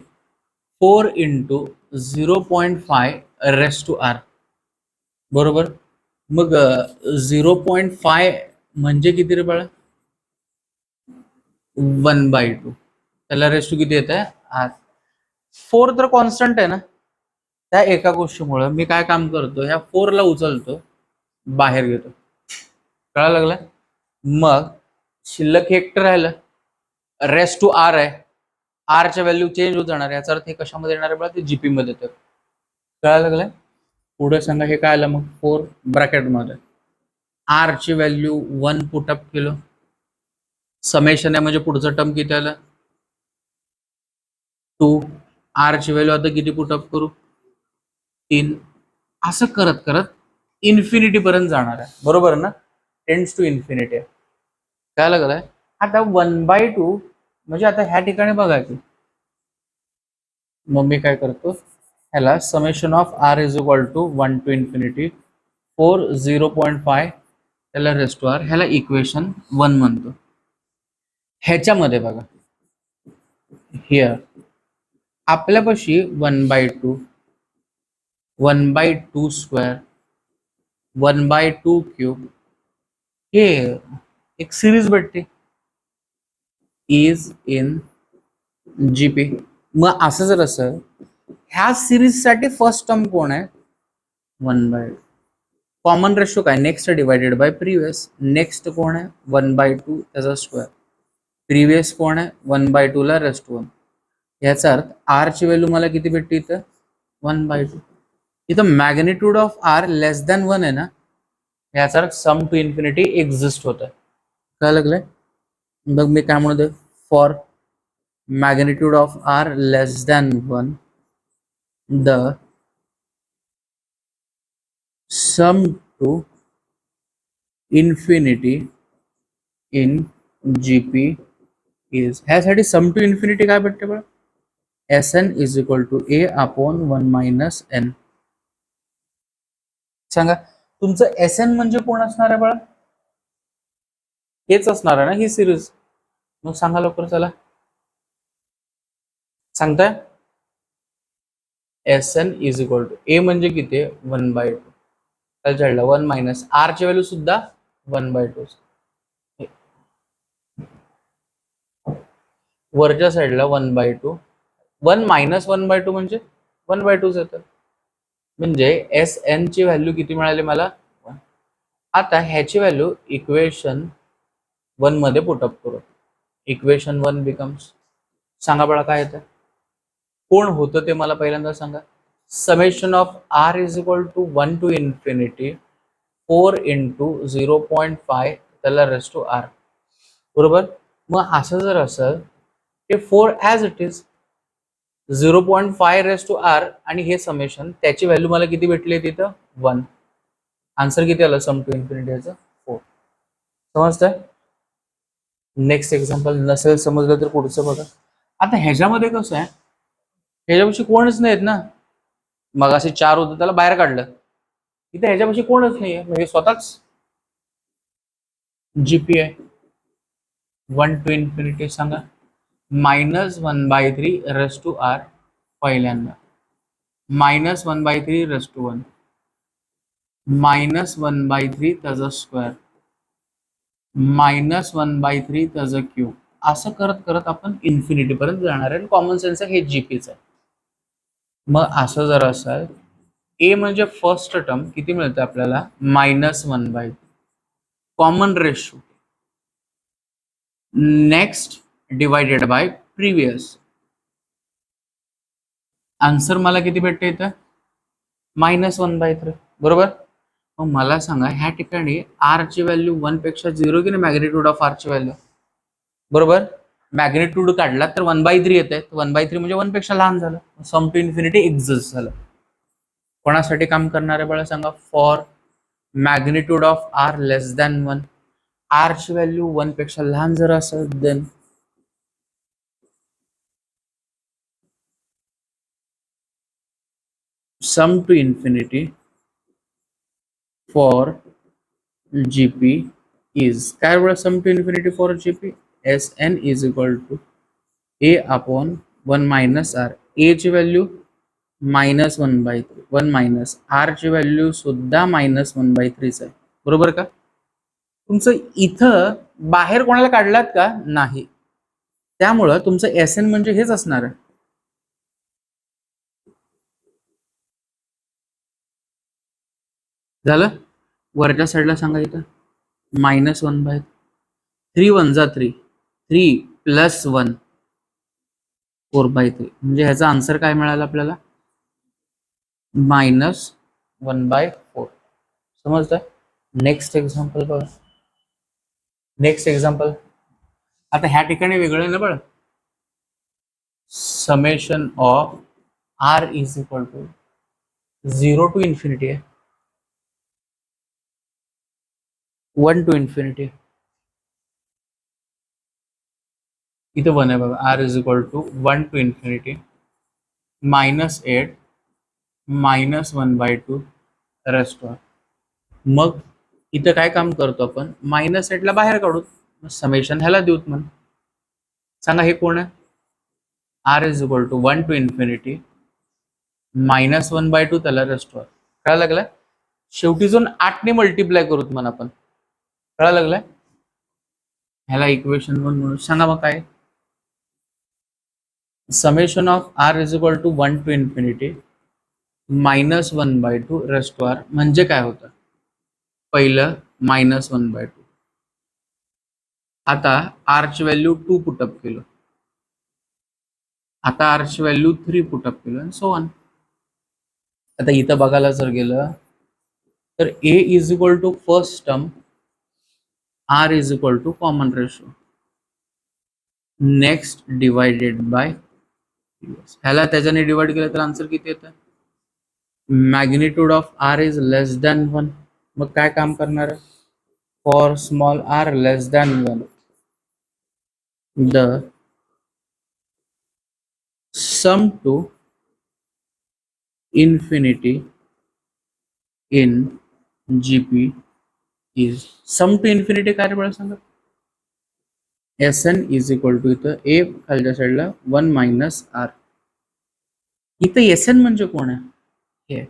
4 into 0.5 raise to R, बरोबर. मग 0.5 म्हणजे किती रे बाळा? 1/2. त्याला रेस टू किती येत आहे? आर. 4 तर कॉन्स्टंट आहे ना. त्या एका गोष्टीमुळे मी काय काम करतो, ह्या 4 ला उचलतो बाहेर घेतो. कळायला लागलं? मग शिल्लक एकटं राहिलं, रेस टू आर आहे. आर च्या व्हॅल्यू चेंज होत जाणार, याचा अर्थ हे कशामध्ये येणार आहे बघा? ते जीपी मध्ये येतं. कळायला लागलं? पुढे सांगा हे काय आलं मग? 4 ब्रॅकेटमध्ये आर ची व्हॅल्यू 1 पुटअप केलं. समेशन आहे म्हणजे पुढचं टर्म किती आलं? 2. आर ची व्हॅल्यू आता किती पुटअप करू? 3. असं करत करत इन्फिनिटी पर्यंत जाणार आहे, बरोबर ना. टेंड्स टू इन्फिनिटी आहे. काय लागलाय आता 1/2 म्हणजे आता ह्या ठिकाणी बघा की मग मी काय करतो, ह्याला summation of R is equal to 1 to infinity 4 0.5 त्याला रेस्ट टू आर, ह्याला इक्वेशन 1 म्हणतो. ह्याच्यामध्ये बघा हिअर आपल्यापाशी 1/2 1/2 स्क्वेअर 1/2 क्यूब हे एक सिरीज भेटते इज इन जीपी. मग असं जर असं ह्या सिरीज साठी फर्स्ट टर्म कोण आहे? 1/2. कॉमन रेशो काय? Next divided by previous. Next कोण आहे? 1/2 त्याचा स्क्वेअर. प्रिव्हियस कोण आहे? 1/2 ला रेस्ट 1. याचा अर्थ आर ची व्हॅल्यू मला किती भेटते इथं? 1/2. इथं magnitude of R less than 1 आहे ना, याचा अर्थ सम टू इन्फिनिटी एक्झिस्ट होत आहे. काय लागलंय? मग मी काय म्हणतो, for magnitude of r less than 1 the sum to infinity in gp is, ह्यासाठी सम टू इन्फिनिटी काय भेटते बघा? sn is equal to a upon 1 minus n. सांगा तुमचं sn म्हणजे कोण असणार आहे बघा? हेच असणार आहे ना ही सिरीज. मग सांगा लवकर चला, सांगताय? sn is equal to A म्हणजे किती? 1/2. त्याला 1 मायनस आर ची व्हॅल्यू सुद्धा 1/2. वरच्या साईडला 1/2, 1 मायनस 1/2 म्हणजे 1/2 येतं. म्हणजे एस एन ची व्हॅल्यू किती मिळाली मला? 1. आता ह्याची व्हॅल्यू इक्वेशन 1 मध्ये पुटअप करू. इक्वेशन 1 बिकम्स, सांगा बळा काय येतं? कोण होतं ते मला पहिल्यांदा सांगा. Summation of R is equal to 1 to infinity 4 into 0.5 त्याला रेस टू आर, बरोबर. मग असं जर असेल ते 4 as it is 0.5 raise to R आणि हे समेशन, त्याची व्हॅल्यू मला किती भेटली तिथं 1. आन्सर किती आलं सम टू इन्फिनिटी याचं 4. समजतंय? नेक्स्ट एक्झाम्पल नसेल समजलं तर पुढचं बघा. आता ह्याच्यामध्ये कसं आहे, ह्याच्यापाशी कोणच नाहीत ना. मग असे 4 होतं त्याला बाहेर काढलं, इथे ह्याच्यापाशी कोणच नाहीये, म्हणजे स्वतःच जीपी आहे 1 टू इन्फिनिटी. सांगा -1/3 रेस टू आर पहिल्यांदा, -1/3 रेस टू 1, -1/3 त्याचा स्क्वेअर, -1/3 त्याचा क्यूब, असं करत करत आपण इन्फिनिटी पर्यंत जाणार आहे. कॉमन सेन्स आहे, हे जीपीच आहे. मग असं जर असेल, ए म्हणजे फर्स्ट टर्म किती मिळतं आपल्याला -1/3 common ratio, next divided by previous. Answer मला किती भेटते इथं -1/3 बरोबर. मग मला सांगा ह्या ठिकाणी आर ची व्हॅल्यू 1 पेक्षा 0 की नाही, मॅग्निट्यूड ऑफ आर ची व्हॅल्यू बरोबर. मॅग्निट्यूड काढला तर 1/3 येते, 1/3 म्हणजे 1 पेक्षा लहान झालं. सम टू इन्फिनिटी एक्झिस्ट झालं. कोणासाठी काम करणार आहे बळा सांगा, for magnitude of R less than 1. R ची व्हॅल्यू 1 पेक्षा लहान जर असेल then sum to infinity for GP is काय बरं, sum to infinity for GP S N is equal to a upon 1 minus R. ए ची व्हॅल्यू -1/3, 1 मायनस आर ची value सुद्धा -1/3 आहे बरोबर का. तुमचं इथं बाहेर कोणाला काढलात का नाही, त्यामुळं तुमचं एस एन म्हणजे हेच असणार आहे. झालं. वरच्या साईडला सांगा इथं -1/3, 1 जा 3, 3 + 1 4/3, म्हणजे ह्याचा आन्सर काय मिळाला आपल्याला -1/4. समजतंय? नेक्स्ट एक्झाम्पल बघा. नेक्स्ट एक्झाम्पल आता ह्या ठिकाणी वेगळं आहे ना बघ, summation of R is equal to 0 to infinity आहे, 1 टू इन्फिनिटी. इथे 1 आहे बघा. R is equal to 1 to infinity -8 -1/2 raised of. मग इथं काय काम करतो आपण, -8 ला बाहेर काढू, समेशन ह्याला देऊत. मग सांगा हे कोण आहे, R is equal to 1 to infinity -1/2 त्याला रेस्ट ऑफ. कळा लागलाय? शेवटी जाऊन 8 ने मल्टिप्लाय करूत मग आपण. कळा लागलाय? ह्याला इक्वेशन 1 म्हणून सांगा. मग काय, summation of R is equal to 1 to infinity -1/2 raised of म्हणजे काय होतं, पहिलं -1/2. आता आर ची व्हॅल्यू 2 पुटअप केलं, आता आर ची व्हॅल्यू 3 पुटअप केलं आणि सो ऑन. आता इथं बघायला जर गेलं तर a is equal to first term, r is equal to common ratio, next divided by ह्याला त्याच्याने डिवाइड केलं तर आन्सर किती येतं, magnitude of R is less than 1. मग काय काम करणार आहे, for small r less than 1 the sum to infinity in GP is. Sum to infinity काय बळा सांगा, S N is equal to इथं ए खालच्या साईडला 1 मायनस आर. इथं एस एन म्हणजे कोण आहे, हे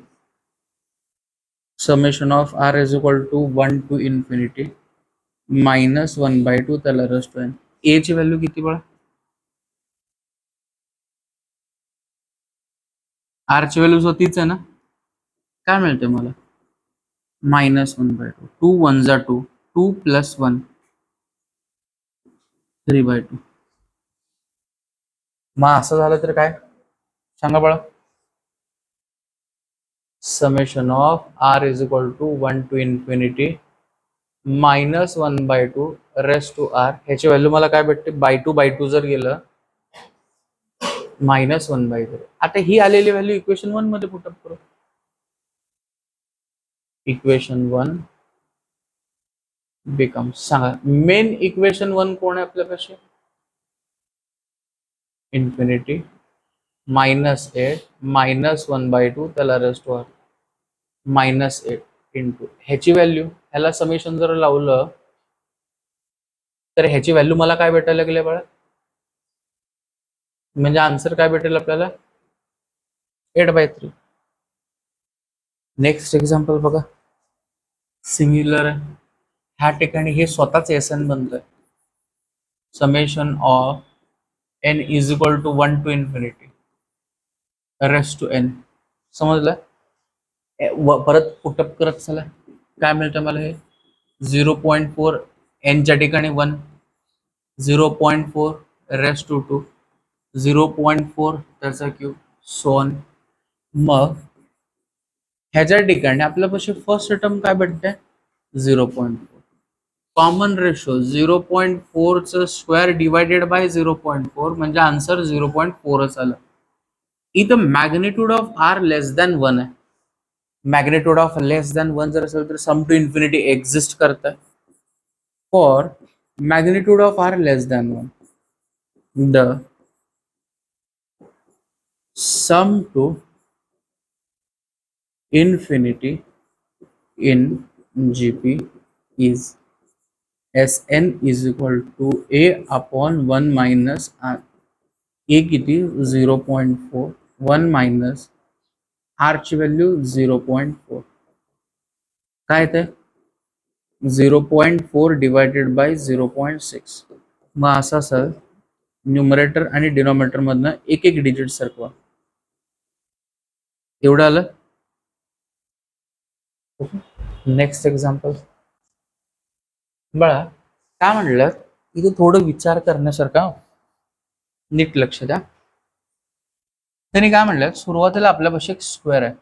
summation of R is equal to 1 to infinity -1/2 त्याला रेस्ट होईल. ए ची व्हॅल्यू किती बळा, आर ची व्हॅल्यू स्वतःच आहे ना, काय मिळते मला -1/2, 2 1 जा 2, 2 + 1 3/2. मग असं झालं तर काय सांगा बळा, summation of R is equal to 1 to infinity -1/2 raised to r. ह्याची व्हॅल्यू मला काय भेटते, /2/2 जर गेलं -1/0. आता ही आलेली व्हॅल्यू इक्वेशन 1 मध्ये पुटअप करू. इक्वेशन 1 बिकम्स, सांगा मेन इक्वेशन 1 कोण आहे आपल्यापाशी? इन्फिनिटी -8 -1/2 त्याला रेस्ट टू -8 इंटू ह्याची व्हॅल्यू, ह्याला समेशन जर लावलं तर ह्याची व्हॅल्यू मला काय भेटायला लागले बाळा? म्हणजे आन्सर काय भेटेल आपल्याला? 8/3. नेक्स्ट एक्झाम्पल बघा, सिमिलर आहे. ह्या ठिकाणी हे स्वतःच एन बनतंय. Summation of n is equal to 1 to infinity raised to n. समजलं? परत पुटअप करत चला, काय मिळतं मला? हे 0.4 nच्या ठिकाणी 1, 0.4 रेस्ट टू 2, 0.4 त्याचा क्यूब, सोन. मग ह्याच्या ठिकाणी आपल्यापाशी फर्स्ट टर्म काय भेटते? 0.4. कॉमन रेशो 0.4 चं स्क्वेअर डिवायडेड बाय 0.4 म्हणजे आन्सर 0.4च आलं. इथं magnitude of R less than 1 आहे. मॅग्निट्यूड ऑफ लेस दॅन 1 जर असेल तर सम टू इन्फिनिटी एक्झिस्ट करतं. For magnitude of R less than 1, the sum to infinity in GP is Sn is equal to a upon 1 minus r. a किती? 0.4, 1 minus r ची value 0.4. काय ते? 0.4 divided by 0.6. मग असं sir numerator आणि denominator मधनं एक एक डिजिट सरकवा. एवढं आलं. नेक्स्ट एक्झाम्पल बघा, काय म्हणलं इथे थोडं विचार करण्यासारखा, नीट लक्ष द्या. त्यांनी काय म्हणलं, सुरुवातीला आपल्यापाशी एक स्क्वेअर आहे.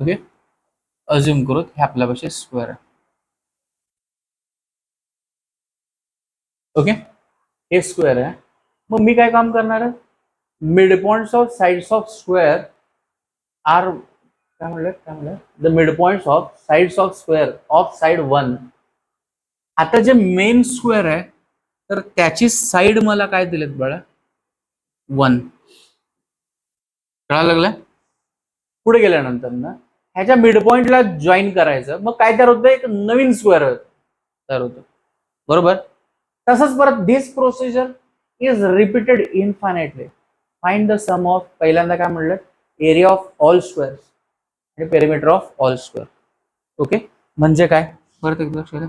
ओके, अज्युम करू हे आपल्यापाशी स्क्वेअर आहे. ओके, हे स्क्वेअर आहे. मग मी काय काम करणार आहे? Mid points of sides of square R, काय म्हणलं the mid points of sides of square of side 1. आता जे मेन स्क्वेअर आहे तर त्याची साइड मला काय दिलेत बाळा? 1. कळायला लागलं? पुढे गेल्यानंतर ना ह्याच्या मिड पॉइंटला जॉईन करायचं, मग काय तयार होतं? एक नवीन स्क्वेअर तयार होतं. बरोबर. तसंच परत this procedure is repeated infinitely. Find the sum of, पहिल्यांदा काय म्हणलं? एरिया ऑफ ऑल स्क्वेअर्स आणि perimeter of all square. Okay, म्हणजे काय? परत एकदा लक्षात द्या.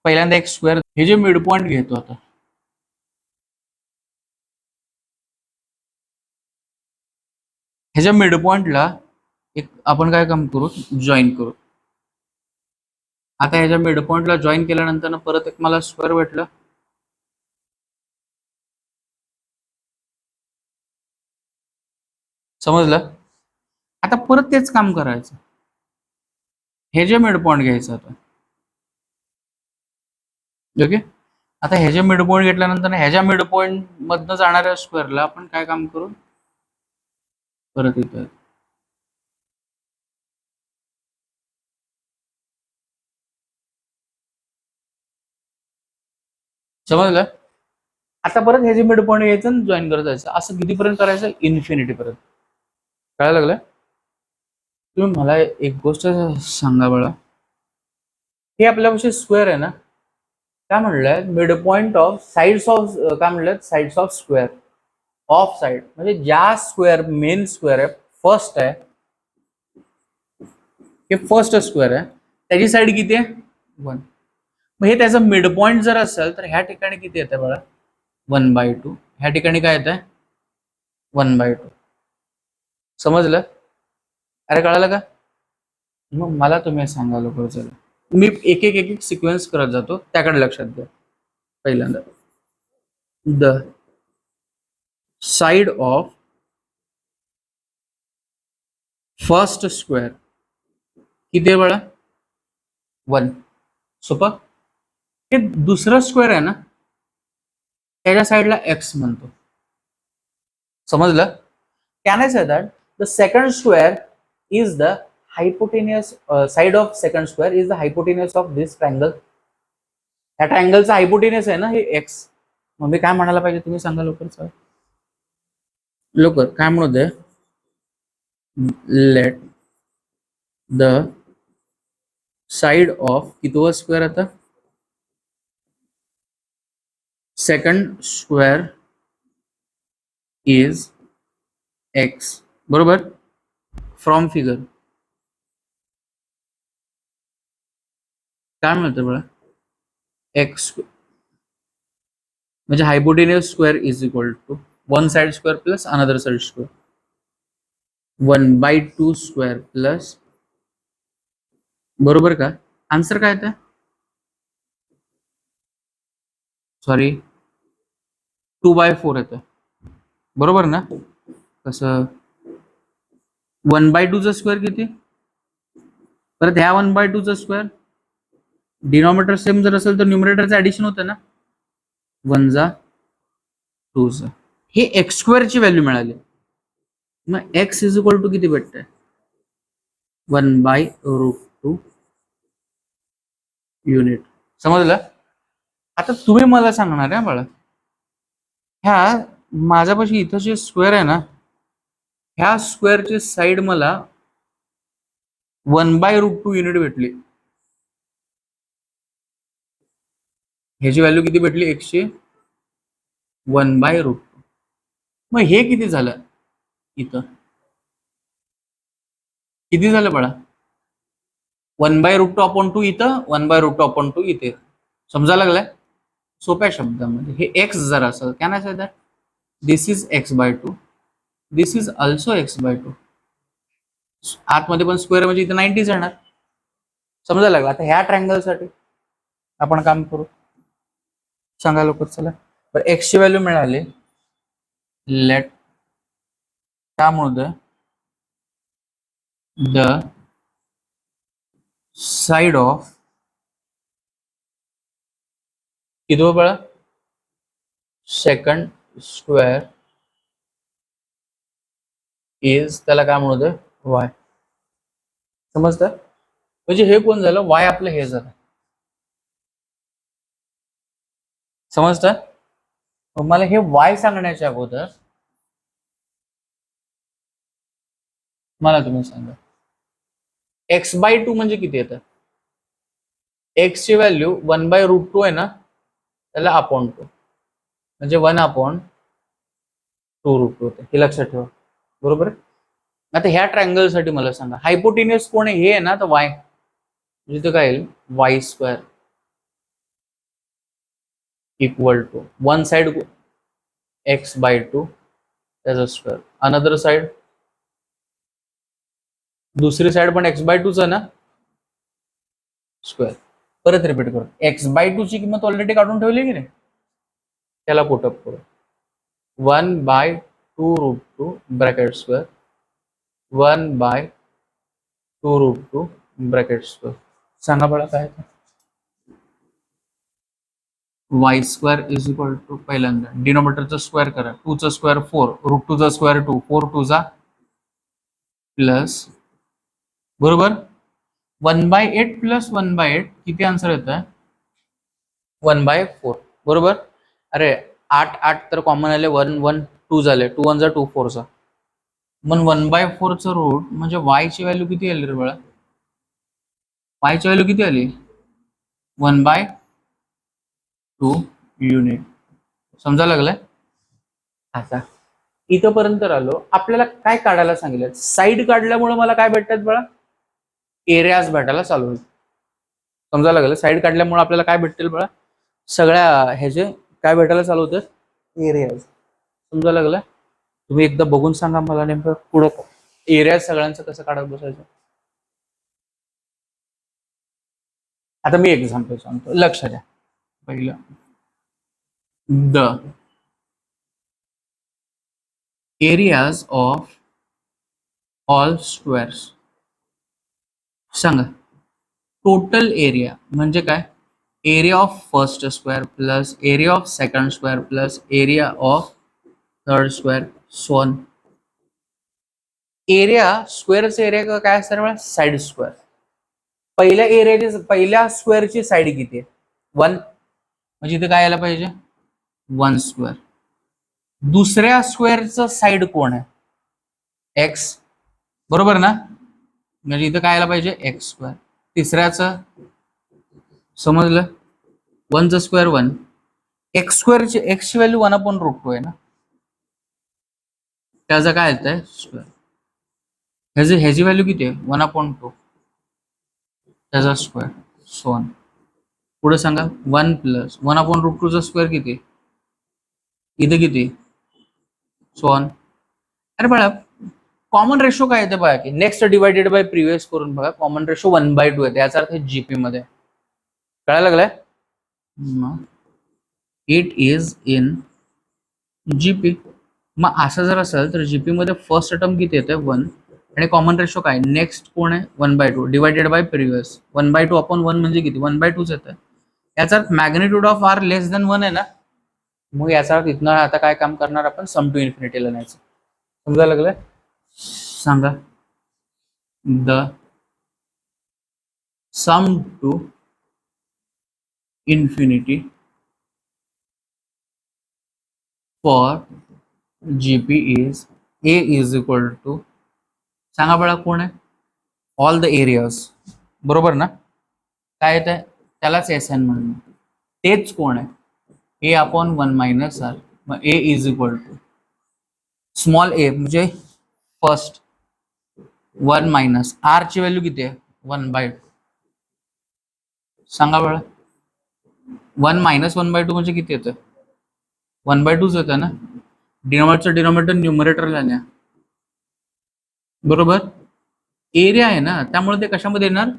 पहिल्यांदा एक स्क्वेअर, हे जे मिड पॉइंट घेतो आता, ह्याच्या मिड पॉइंटला एक आपण काय काम करू? जॉईन करू. आता ह्याच्या मिड पॉइंटला जॉईन केल्यानंतर परत एक मला स्क्वेअर भेटलं. समजलं? आता परत तेच काम करायचं. हे जे मिड पॉइंट घ्यायचं आता. ओके, आता ह्याचे मिड पॉइंट घेतल्यानंतर ह्याच्या मिड पॉइंट मधनं जाणाऱ्या स्क्वेअरला आपण काय काम करू? परत इथं समजलं? आता परत ह्याचे मिड पॉइंट घ्यायचं आणि जॉईन करत जायचं. असं कितीपर्यंत करायचं? इन्फिनिटी पर्यंत. कळायला लागलं? तुम्ही मला एक गोष्ट सांगा बळा, हे आपल्यापाशी स्क्वेअर आहे ना, काय म्हणलं? Mid point of sides of, काय म्हणलं? Sides of square of side, म्हणजे ज्या स्क्वेअर मेन स्क्वेअर आहे, फर्स्ट आहे, हे फर्स्ट स्क्वेअर आहे, त्याची साइड किती आहे? 1. मग हे त्याचं मिड पॉइंट जर असेल तर ह्या ठिकाणी किती येतं बघा? 1/2. ह्या ठिकाणी काय येतं? 1/2. समजलं? अरे कळालं का? मग मला तुम्ही सांगा लवकर चला. मी एक एक सिक्वेन्स करत जातो, त्याकडे लक्षात द्या. पहिल्यांदा the side of first square किती आहे बळा? 1. सोपं. हे दुसरं स्क्वेअर आहे ना, त्याच्या साईडला एक्स म्हणतो. समजलं? Can I say that the second square is the hypotenuse side of second square is the hypotenuse of this triangle. या ट्रायंगलचा हायपोटेनियस आहे ना हे एक्स. मग मी काय म्हणायला पाहिजे तुम्ही सांगा लवकर सर. लवकर काय म्हणत आहे? लेट द साइड ऑफ कितवा स्क्वेअर आता? Second square is X. बरोबर. फ्रॉम फिगर काय म्हणतं बघा, एक्स म्हणजे hypotenuse square is equal to one side square plus another side square 1/2 square plus. बरोबर का? आन्सर काय येतं? सॉरी 2/4 येतं. बरोबर ना? कसं 1/2 चा स्क्वेअर किती? परत ह्या 1/2 चा स्क्वेअर डिनॉमिनेटर सेम जर असेल तर न्यूमरेटरचं ऍडिशन होतं ना. 1 जा 2 जा. हे एक्स स्क्वेअरची व्हॅल्यू मिळाली. मग एक्स इज इक्वल टू किती भेटतंय? 1/√2 युनिट. समजलं? आता तुम्ही मला सांगणार आहे बाळा, ह्या माझ्यापाशी इथं जे स्क्वेअर आहे ना, ह्या स्क्वेअरची साइड मला 1/√2 युनिट भेटली. ह्याची व्हॅल्यू किती भेटली? एक्सची 1/√2. मग हे किती झालं? इथं किती झालं बाळा? 1/√2/2 इथं, 1/√2/2 इथे. समजायला लागलाय? सोप्या शब्दामध्ये हे एक्स जर असेल, can I say that this is x/2, this is also x/2. आतमध्ये पण स्क्वेअर म्हणजे इथे 90 येणार. समजायला लागला? आता ह्या ट्रायंगलसाठी आपण काम करू. सांगा लवकर चला. तर एक्स ची व्हॅल्यू मिळाली. लेट त्यामुळे द साइड ऑफ किती बळा? सेकंड स्क्वेअर इज, त्याला काय म्हणतोय? वाय. समजतं? म्हणजे हे कोण झालं? वाय आपलं हे झालं. समजतं? मला हे वाय सांगण्याच्या अगोदर मला तुम्ही सांगा x/2 म्हणजे किती येतं? एक्स ची व्हॅल्यू 1/√2 आहे ना, त्याला अपॉन 2 म्हणजे 1/2√2 होते. हे लक्षात ठेवा. बरोबर. आता ह्या ट्रायंगल साठी मला सांगा हायपोटेनियस कोण आहे? हे आहे ना, तर वाय म्हणजे तो काय येईल? y² equal to one side x/2 त्याचा स्क्वेअर, अनदर साइड दुसरी साइड पण x/2 च ना स्क्वेअर. परत रिपीट करू. x/2 ची किंमत ऑलरेडी काढून ठेवली की नाही, त्याला पुटअप करू. 1/2√2 ब्रॅकेट स्क्वेअर 1/2√2 ब्रॅकेट स्क्वेअर. सांगा बघा काय? y² इज इक्वल टू पहिल्यांदा डिनोमिनेटरचा स्क्वेअर करा. 2 चा स्क्वेअर 4, √2 चा स्क्वेअर 2, 4 2 प्लस. बरोबर. 1/8 प्लस 1/8 किती आन्सर येत आहे? 1/4. बरोबर. अरे 8 तर कॉमन आले, 1 1 2 झाले, 2 1 2 4 चा. मग 1/4 चं रूट म्हणजे y ची व्हॅल्यू किती आली रे बाळा? y ची व्हॅल्यू किती आली? 1/2 युनिट. समजायला लागलाय? आता इथपर्यंत आलो. आपल्याला काय काढायला सांगितलं? साइड काढल्यामुळे मला काय भेटतात बाळा? एरियाज भेटायला चालू होईल. समजायला लागलं? साइड काढल्यामुळे आपल्याला काय भेटतील बाळा? सगळ्या ह्याचे काय भेटायला चालू होतं? एरियाज. समजायला लागलं? तुम्ही एकदा बघून सांगा मला नेमकं पुढं एरिया सगळ्यांचं कसं काढत बसायचं. आता मी एक्झाम्पल सांगतो, लक्ष द्या. पहिलं the areas of all squares. सांगा टोटल एरिया म्हणजे काय? Area of first square plus area of second square plus area of third square so on area स्क्वेअरचा एरिया काय असणार मला साइड स्क्वेअर. पहिल्या एरियाची पहिल्या स्क्वेअरची साइड किती आहे 1 म्हणजे इथे काय यायला पाहिजे 1 स्क्वेअर. दुसऱ्या स्क्वेअरचं साइड कोण आहे एक्स बरोबर ना म्हणजे इथं काय यायला पाहिजे एक्स स्क्वेअर. तिसऱ्याचं समजलं 1चं स्क्वेअर 1 एक्स स्क्वेअरची एक्सची व्हॅल्यू 1/√2 आहे ना त्याचं काय येतंय स्क्वेअर. ह्याची व्हॅल्यू किती आहे 1/2 त्याचा स्क्वेअर सोन. पुढे सांगा 1 + 1/√2चा स्क्वेअर किती इथे किती सोन. अरे बाळा कॉमन रेशो काय येते बघा की नेक्स्ट डिवायडेड बाय प्रिव्हियस करून बघा कॉमन रेशो 1/2 येते याचा अर्थ जीपी मध्ये कळायला लागलाय. It is in GP. मग असं जर असेल तर जीपी मध्ये फर्स्ट टर्म किती येते 1 आणि कॉमन रेशो काय नेक्स्ट कोण आहे 1/2 डिवायडेड बाय प्रिव्हियस 1/2/1 म्हणजे किती 1/2च येतं. याचा अर्थ magnitude of R less than 1 आहे ना मग याचा अर्थ इथनं आता काय काम करणार आपण सम टू इन्फिनिटीला न्यायचं. समजायला लागलंय. सांगा the sum to infinity for GP is A is equal to सांगा बळा कोण आहे ऑल द एरियाज बरोबर ना काय येत आहे त्यालाच एस एन म्हणून तेच कोण आहे A/1 - R. मग ए इज इक्वल टू स्मॉल ए म्हणजे फर्स्ट 1 - R ची व्हॅल्यू किती आहे 1/2 सांगा बळा 1 - 1/2 म्हणजे किती येतं 1/2च येतं ना. डिनॉमिनेटर न्यूमरेटरला न्या बरोबर. एरिया आहे ना त्यामुळे ते कशामध्ये येणार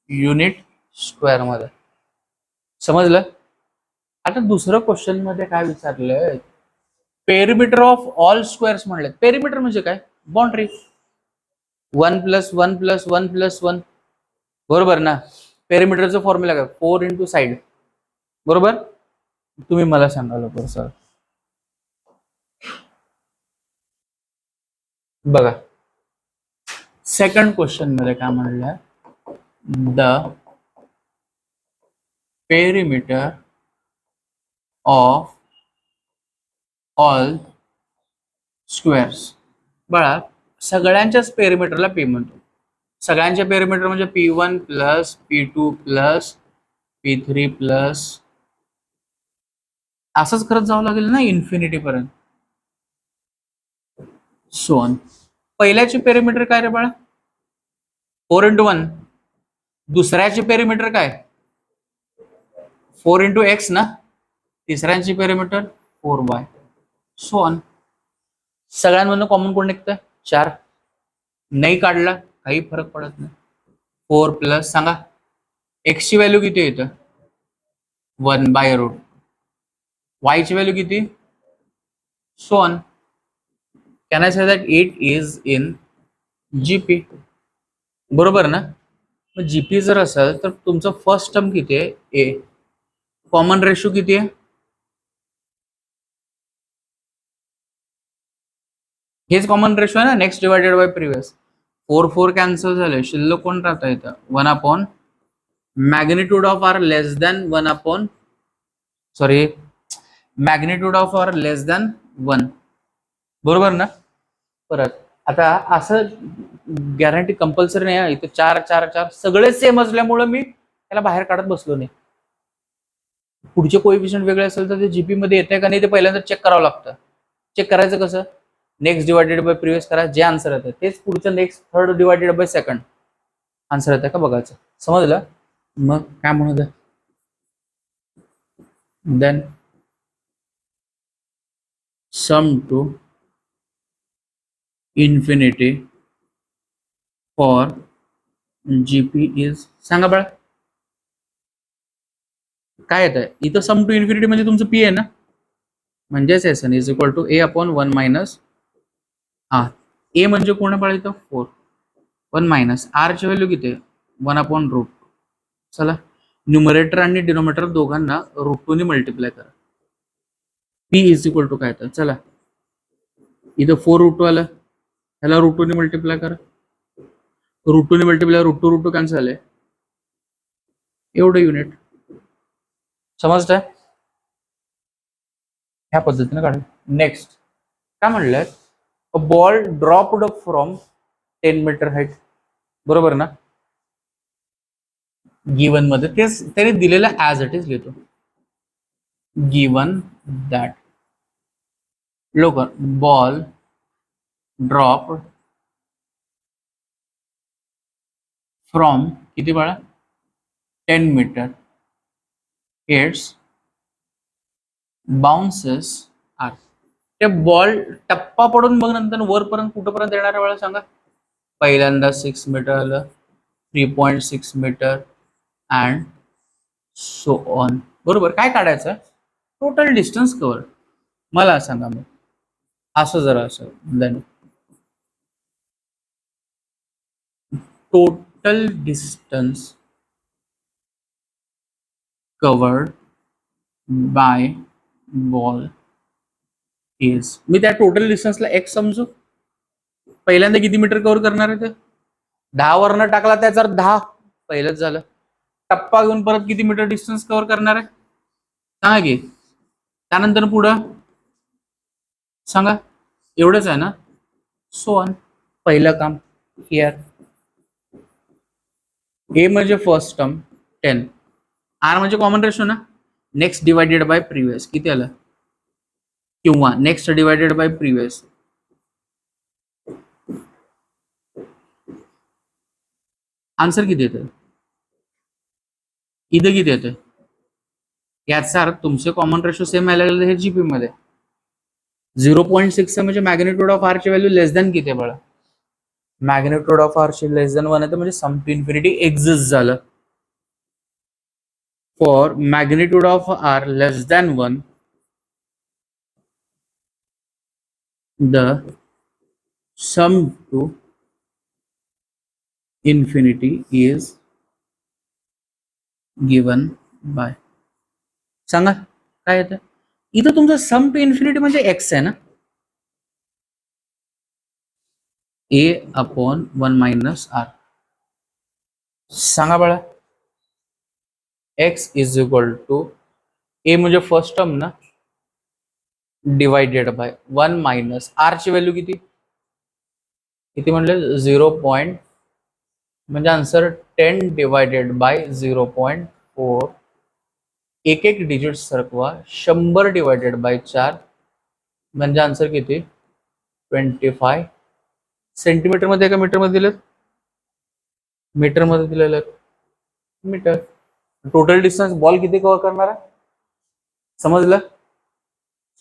युनिट स्क्वेअर मध्ये. समजलं. आता दुसरं क्वेश्चन मध्ये काय विचारलंय पेरिमीटर ऑफ ऑल स्क्वेअर्स म्हणले. पेरिमीटर म्हणजे काय बाउंड्री 1 + 1 + 1 + 1 बरोबर ना. पेरिमीटरचा फॉर्म्युला काय 4 × साइड बरोबर. तुम्ही मला सांगा लवकर सर बघा सेकंड क्वेश्चन मध्ये काय म्हणलंय the perimeter of all squares. बघा सगळ्यांच्याच पेरिमीटरला पी म्हणतो. सगळ्यांच्या पेरिमीटर म्हणजे P1 + P2 + P3 + असंच करत जावं लागेल ना इन्फिनिटी पर्यंत. सोन पहिल्याचे पेरिमीटर काय रे बाळा 4 × 1. दुसऱ्याचे पेरिमीटर काय 4 × x ना. तिसऱ्यांची पेरिमीटर 4y. सोन सगळ्यांमधून कॉमन कोण निघतं 4 नाही काढला काही फरक पडत नाही. 4 प्लस सांगा x ची व्हॅल्यू किती येतं 1/√. y ची व्हॅल्यू किती सोन. Can I say that it is in GP बरोबर ना. मग जीपी जर असेल तर तुमचं फर्स्ट टर्म किती आहे ए. कॉमन रेशो किती आहे हेच कॉमन रेशो आहे ना next divided by previous. 4 cancel झाले शिल्लक कोण राहतं इथं 1 magnitude of R less than 1 sorry magnitude of R less than 1 बरोबर ना. परत आता असं गॅरंटी कंपल्सरी नाही इथे 4 4 4 सगळे सेम असल्यामुळे मी त्याला बाहेर काढत बसलो नाही. पुढचे कोएफिशियंट वेगळे असेल तर ते जीपी मध्ये येते का नाही ते पहिल्यांदा चेक करावं लागतं. चेक करायचं कसं नेक्स्ट डिवायडेड बाय प्रिव्हियस करा जे आन्सर येतं तेच पुढचं next third divided by second answer येतं का बघायचं. समजलं. मग काय म्हणत then sum to infinity for GP is सांगा बळा काय येतं इथं सम टू इन्फिनिटी म्हणजे तुमचं पी आहे ना म्हणजेच S N is equal to A/1 - R. A म्हणजे कोण आहे बळा इथं 4 1 - R ची व्हॅल्यू किती आहे 1/√. चला न्यूमरेटर आणि डिनोमिनेटर दोघांना √2 ने मल्टिप्लाय करा. पी इज इक्वल टू काय तर चला इथं 4√2 आलं, ह्याला √2 ने मल्टिप्लाय करा, √2 ने मल्टिप्लाय, √2 कॅन्सल झाले, एवढं युनिट. समजतंय? ह्या पद्धतीने काढ. नेक्स्ट काय म्हणलंय, a ball dropped from 10 meter height, बरोबर ना. गिवन मध्ये तेच त्याने दिलेलं ऍज इट इज लिहितो. गिवन दॅट लोक बॉल ड्रॉप फ्रॉम किती बाळा 10 मीटर, इट्स बाउन्सेस आर. ते बॉल टप्पा पडून मग नंतर वरपर्यंत कुठपर्यंत येणार आहे वेळा सांगा. पहिल्यांदा 6 मीटर आलं, 3.6 मीटर अँड सो ऑन. बरोबर. काय काढायचं, टोटल डिस्टन्स कव्हर. मला सांगा मग असं जरा असं then total distance covered by ball is. मी त्या टोटल डिस्टन्सला एक्स समजू. पहिल्यांदा किती मीटर कव्हर करणार आहे ते 10 वरनं टाकला त्याचा 10 पहिलंच झालं. टप्पा घेऊन परत किती मीटर डिस्टन्स कव्हर करणार आहे सांगा की. त्यानंतर पुढं सांगा, एवढंच आहे ना. So on. पहिलं काम हिअर. ए म्हणजे फर्स्ट टर्म 10, आर म्हणजे कॉमन रेशो ना. नेक्स्ट डिवायडेड बाय प्रिव्हियस किती आलं, किंवा next divided by previous. Answer किती येतं, इथं किती येतं. याचा अर्थ तुमचे कॉमन रेशो सेम यायला लागले हे जीपी मध्ये. 0.6 म्हणजे मॅग्नेट्यूड ऑफ आर ची व्हॅल्यू लेस दॅन किती आहे बघा. मॅग्नेट्यूड ऑफ आर ची लेस दॅन 1 आहे, म्हणजे सम टू इन्फिनिटी एक्झिस्ट झालं. For magnitude of R less than 1 the sum to infinity is given by. सांगा काय येतं. इथं तुमचं सम टू इन्फिनिटी म्हणजे एक्स आहे ना. A upon 1 minus R. सांगा बाळा, X is equal to A म्हणजे फर्स्ट टर्म ना, डिवायडेड बाय 1 मायनस आर ची व्हॅल्यू किती किती म्हणले 0. म्हणजे आन्सर 10 डिवायडेड बाय 0.4. एक एक डिजिट सरकवा. 100 डिवायडेड बाय 4 म्हणजे आन्सर किती 25 सेंटीमीटर मध्ये का मीटर मध्ये दिलं, मीटर मध्ये दिलेलं मीटर. टोटल डिस्टन्स बॉल किती कव्हर करणार आहे समजलं.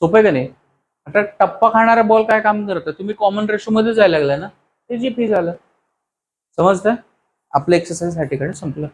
सोपं आहे का नाही. आता टप्पा खाणारा बॉल काय काम करतं, तुम्ही कॉमन रेशो मध्ये जायला लागलाय ना, ते जीपी झालं. समजतंय. आपलं एक्सरसाइज साठी कडे संपलं.